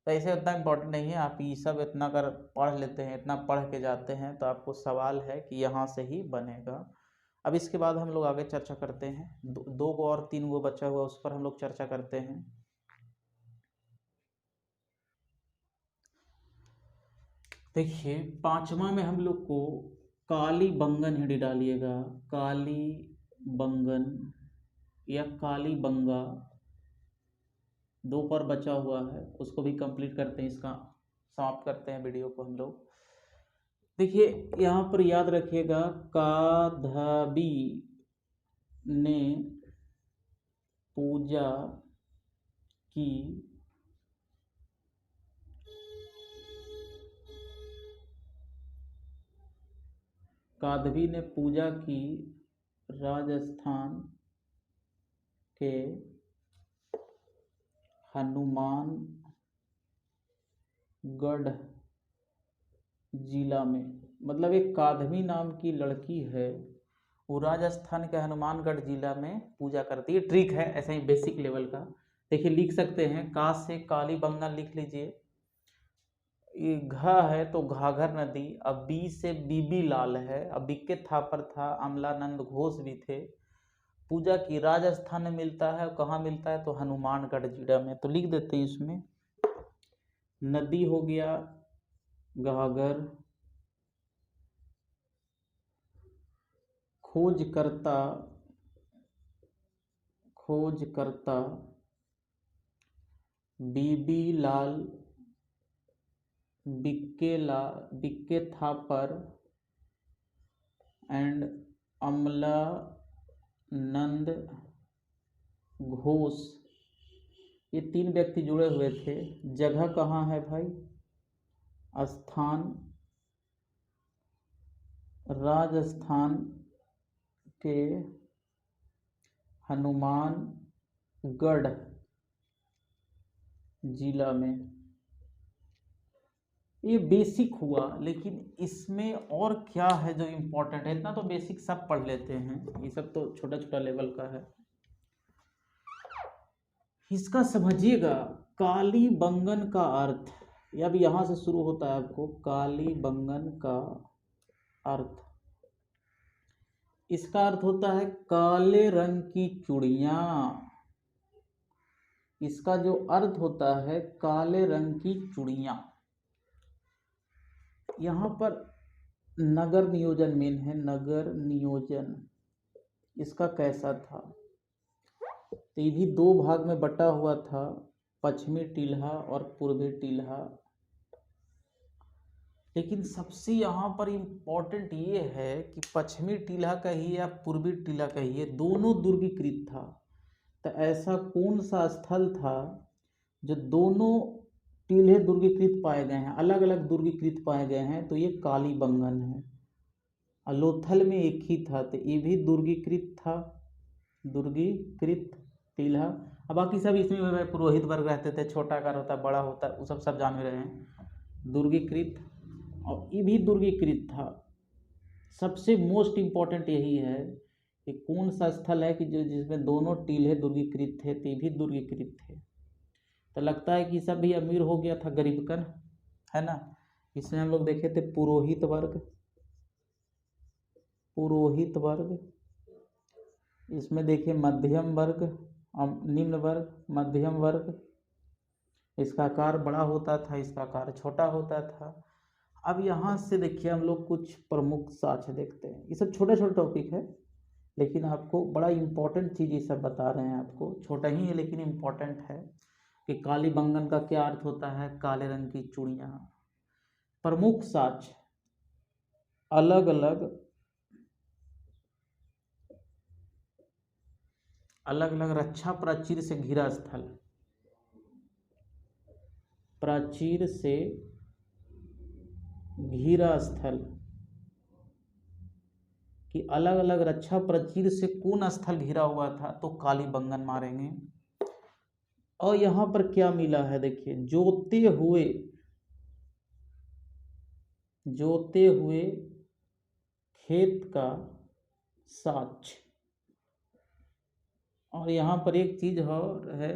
तो ऐसे उतना इम्पोर्टेंट नहीं है। आप ये सब इतना अगर पढ़ लेते हैं, इतना पढ़ के जाते हैं, तो आपको सवाल है कि यहाँ से ही बनेगा। अब इसके बाद हम लोग आगे चर्चा करते हैं। दो गो और 3 गो बचा हुआ, उस पर हम लोग चर्चा करते हैं। देखिए 5वां में हम लोग को काली बंगन हिंदी डालिएगा। काली बंगन या काली बंगा, 2 पर बचा हुआ है, उसको भी कंप्लीट करते हैं, इसका समाप्त करते हैं वीडियो को हम लोग। देखिए यहाँ पर याद रखिएगा, काधबी ने पूजा की काधवी ने पूजा की राजस्थान के हनुमानगढ़ जिला में। मतलब एक काधवी नाम की लड़की है, वो राजस्थान के हनुमानगढ़ जिला में पूजा करती है। ट्रिक है, ऐसा ही बेसिक लेवल का। देखिए लिख सकते हैं, का से काली बंगा लिख लीजिए। ये घ है तो घाघर नदी। अब बी से बीबी लाल है। अब बिक्के थापर था, अमलानंद घोष भी थे। पूजा की राजस्थान में मिलता है, कहाँ मिलता है, तो हनुमानगढ़ जिला में। तो लिख देते हैं इसमें, नदी हो गया घाघर, खोजकर्ता बीबी लाल, बिक्के थापर एंड अमलानंद घोष, ये 3 व्यक्ति जुड़े हुए थे। जगह कहाँ है भाई, स्थान राजस्थान के हनुमानगढ़ जिला में। ये बेसिक हुआ, लेकिन इसमें और क्या है जो इम्पोर्टेंट है। इतना तो बेसिक सब पढ़ लेते हैं, ये सब तो छोटा छोटा लेवल का है। इसका समझिएगा, काली बंगन का अर्थ, या भी यहां से शुरू होता है आपको। काली बंगन का अर्थ, इसका अर्थ होता है काले रंग की चूड़ियां। इसका जो अर्थ होता है काले रंग की चूड़ियां। यहाँ पर नगर नियोजन मेन है। नगर नियोजन इसका कैसा था, तो ये भी 2 भाग में बटा हुआ था, पश्चिमी टील्हा और पूर्वी टील्हा। लेकिन सबसे यहाँ पर इम्पोर्टेंट ये है कि पश्चिमी टील्हा कहिए या पूर्वी टील्हा कहिए, दोनों दुर्गीकृत था। तो ऐसा कौन सा स्थल था जो दोनों टीले दुर्गीकृत पाए गए हैं, अलग अलग दुर्गीकृत पाए गए हैं? तो ये कालीबंगन है। अलोथल में एक ही था, तो ये भी दुर्गीकृत था, दुर्गीकृत टीला। अब बाकी सब इसमें पुरोहित वर्ग रहते थे, छोटा आकार होता बड़ा होता, वो सब जान रहे हैं। दुर्गीकृत, और ये भी दुर्गीकृत था। सबसे मोस्ट इम्पॉर्टेंट यही है कि कौन सा स्थल है कि जो जिसमें दोनों टीले दुर्गीकृत थे, ते भी दुर्गीकृत थे। तो लगता है कि सब भी अमीर हो गया था गरीबकन, है ना। इसमें हम लोग देखे थे पुरोहित वर्ग, पुरोहित वर्ग, इसमें देखिए मध्यम वर्ग, निम्न वर्ग, मध्यम वर्ग। इसका आकार बड़ा होता था, इसका आकार छोटा होता था। अब यहाँ से देखिए हम लोग कुछ प्रमुख साक्ष्य देखते हैं। ये सब छोटे छोटे टॉपिक है, लेकिन आपको बड़ा इम्पोर्टेंट चीज़ ये सब बता रहे हैं। आपको छोटा ही है लेकिन इम्पोर्टेंट है कि कालीबंगन का क्या अर्थ होता है, काले रंग की चूड़ियाँ। प्रमुख साक्ष्य, अलग अलग रक्षा प्राचीर से घिरा स्थल, प्राचीर से घिरा स्थल कि अलग अलग रक्षा प्राचीर से कौन स्थल घिरा हुआ था, तो कालीबंगन मारेंगे। और यहाँ पर क्या मिला है देखिए, जोते हुए खेत का साक्ष्य। और यहाँ पर एक चीज और है,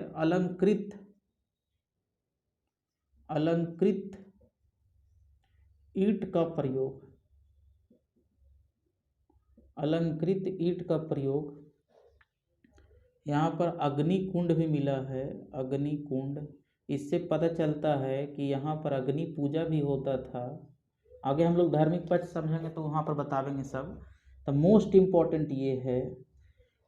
अलंकृत ईंट का प्रयोग, अलंकृत ईंट का प्रयोग। यहाँ पर अग्निकुंड भी मिला है, अग्निकुंड। इससे पता चलता है कि यहाँ पर अग्नि पूजा भी होता था। आगे हम लोग धार्मिक पक्ष समझेंगे तो वहाँ पर बतावेंगे सब। तो मोस्ट इम्पॉर्टेंट ये है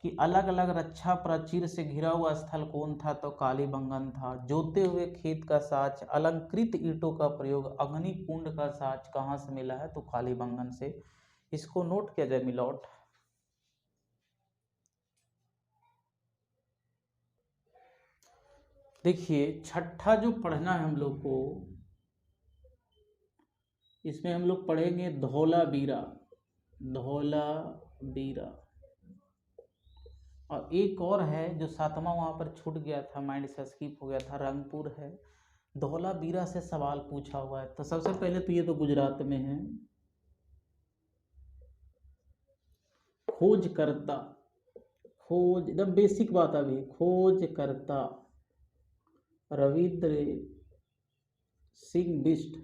कि अलग अलग रक्षा प्राचीर से घिरा हुआ स्थल कौन था, तो कालीबंगन था। जोते हुए खेत का साक्ष्य, अलंकृत ईंटों का प्रयोग, अग्निकुंड का साक्ष्य कहाँ से मिला है, तो कालीबंगन से। इसको नोट किया जाए मिलॉट। देखिए छठा जो पढ़ना है हम लोग को, इसमें हम लोग पढ़ेंगे धौलावीरा, धौलावीरा। और एक और है जो सातवां वहाँ पर छूट गया था, माइंड से स्किप हो गया था, रंगपुर है। धौलावीरा से सवाल पूछा हुआ है। तो सबसे पहले तो ये तो गुजरात में है। खोजकर्ता, खोज एकदम बेसिक बात। अभी खोजकर्ता रविंद्र सिंह बिष्ट,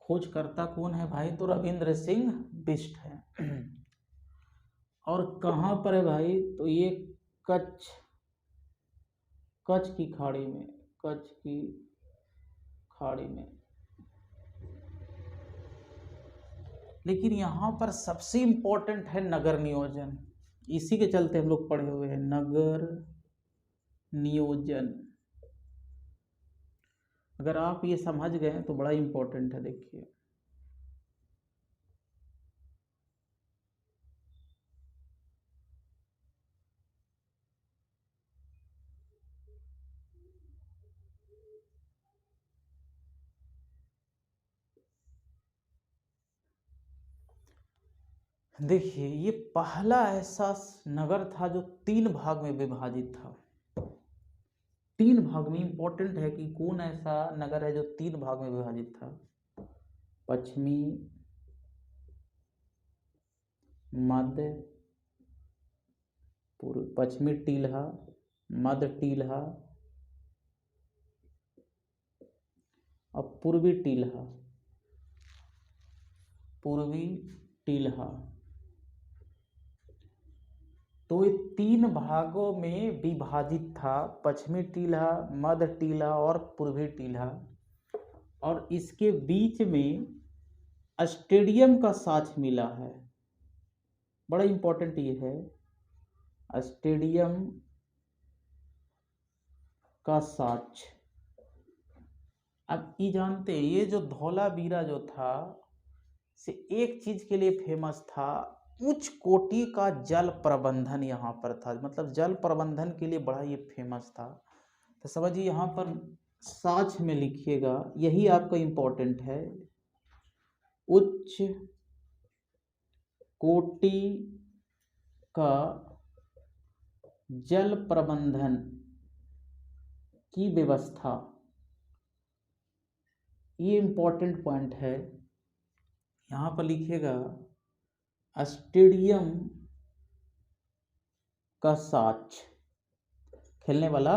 खोजकर्ता कौन है भाई, तो रविंद्र सिंह बिष्ट है। और कहाँ पर है भाई, तो ये कच्छ, कच्छ की खाड़ी में, कच्छ की खाड़ी में। लेकिन यहाँ पर सबसे इम्पोर्टेंट है नगर नियोजन, इसी के चलते हम लोग पढ़े हुए हैं, नगर नियोजन। अगर आप ये समझ गए तो बड़ा इम्पोर्टेंट है। देखिए देखिए ये पहला ऐसा नगर था जो 3 भाग में विभाजित था। 3 भाग में, इंपॉर्टेंट है कि कौन ऐसा नगर है जो 3 भाग में विभाजित था। पश्चिमी, मध्य पूर्व, पश्चिमी टीलहा, मध्य टीलहा और पूर्वी टीलहा, पूर्वी टीलहा। तो ये 3 भागों में विभाजित था, पश्चिमी टीलहा, मध्य टीलहा और पूर्वी टीलहा। और इसके बीच में स्टेडियम का साक्ष्य मिला है, बड़ा इंपॉर्टेंट ये है, स्टेडियम का साक्ष्य। अब ये जानते हैं, ये जो धौलावीरा जो था से एक चीज के लिए फेमस था, उच्च कोटि का जल प्रबंधन यहाँ पर था, मतलब जल प्रबंधन के लिए बड़ा ये फेमस था। तो समझिए यहाँ पर साक्ष्य में लिखिएगा, यही आपका इम्पोर्टेंट है। उच्च कोटि का जल प्रबंधन की व्यवस्था, ये इम्पोर्टेंट पॉइंट है। यहाँ पर लिखिएगा स्टेडियम का साक्ष्य, खेलने वाला।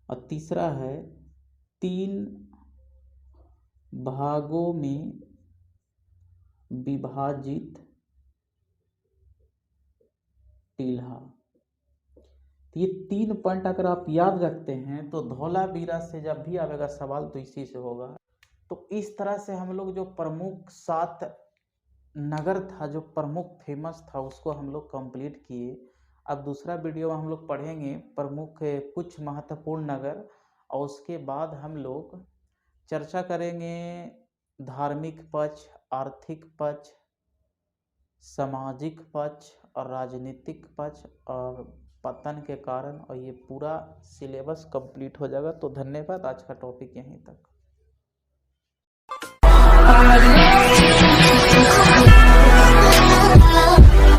और तीसरा है 3 भागों में विभाजित टीला। तो ये 3 पॉइंट अगर आप याद रखते हैं तो धौलावीरा से जब भी आएगा सवाल तो इसी से होगा। तो इस तरह से हम लोग जो प्रमुख 7 नगर था, जो प्रमुख फेमस था, उसको हम लोग कंप्लीट किए। अब दूसरा वीडियो में हम लोग पढ़ेंगे प्रमुख कुछ महत्वपूर्ण नगर, और उसके बाद हम लोग चर्चा करेंगे धार्मिक पक्ष, आर्थिक पक्ष, सामाजिक पक्ष और राजनीतिक पक्ष और पतन के कारण, और ये पूरा सिलेबस कंप्लीट हो जाएगा। तो धन्यवाद, आज का टॉपिक यहीं तक।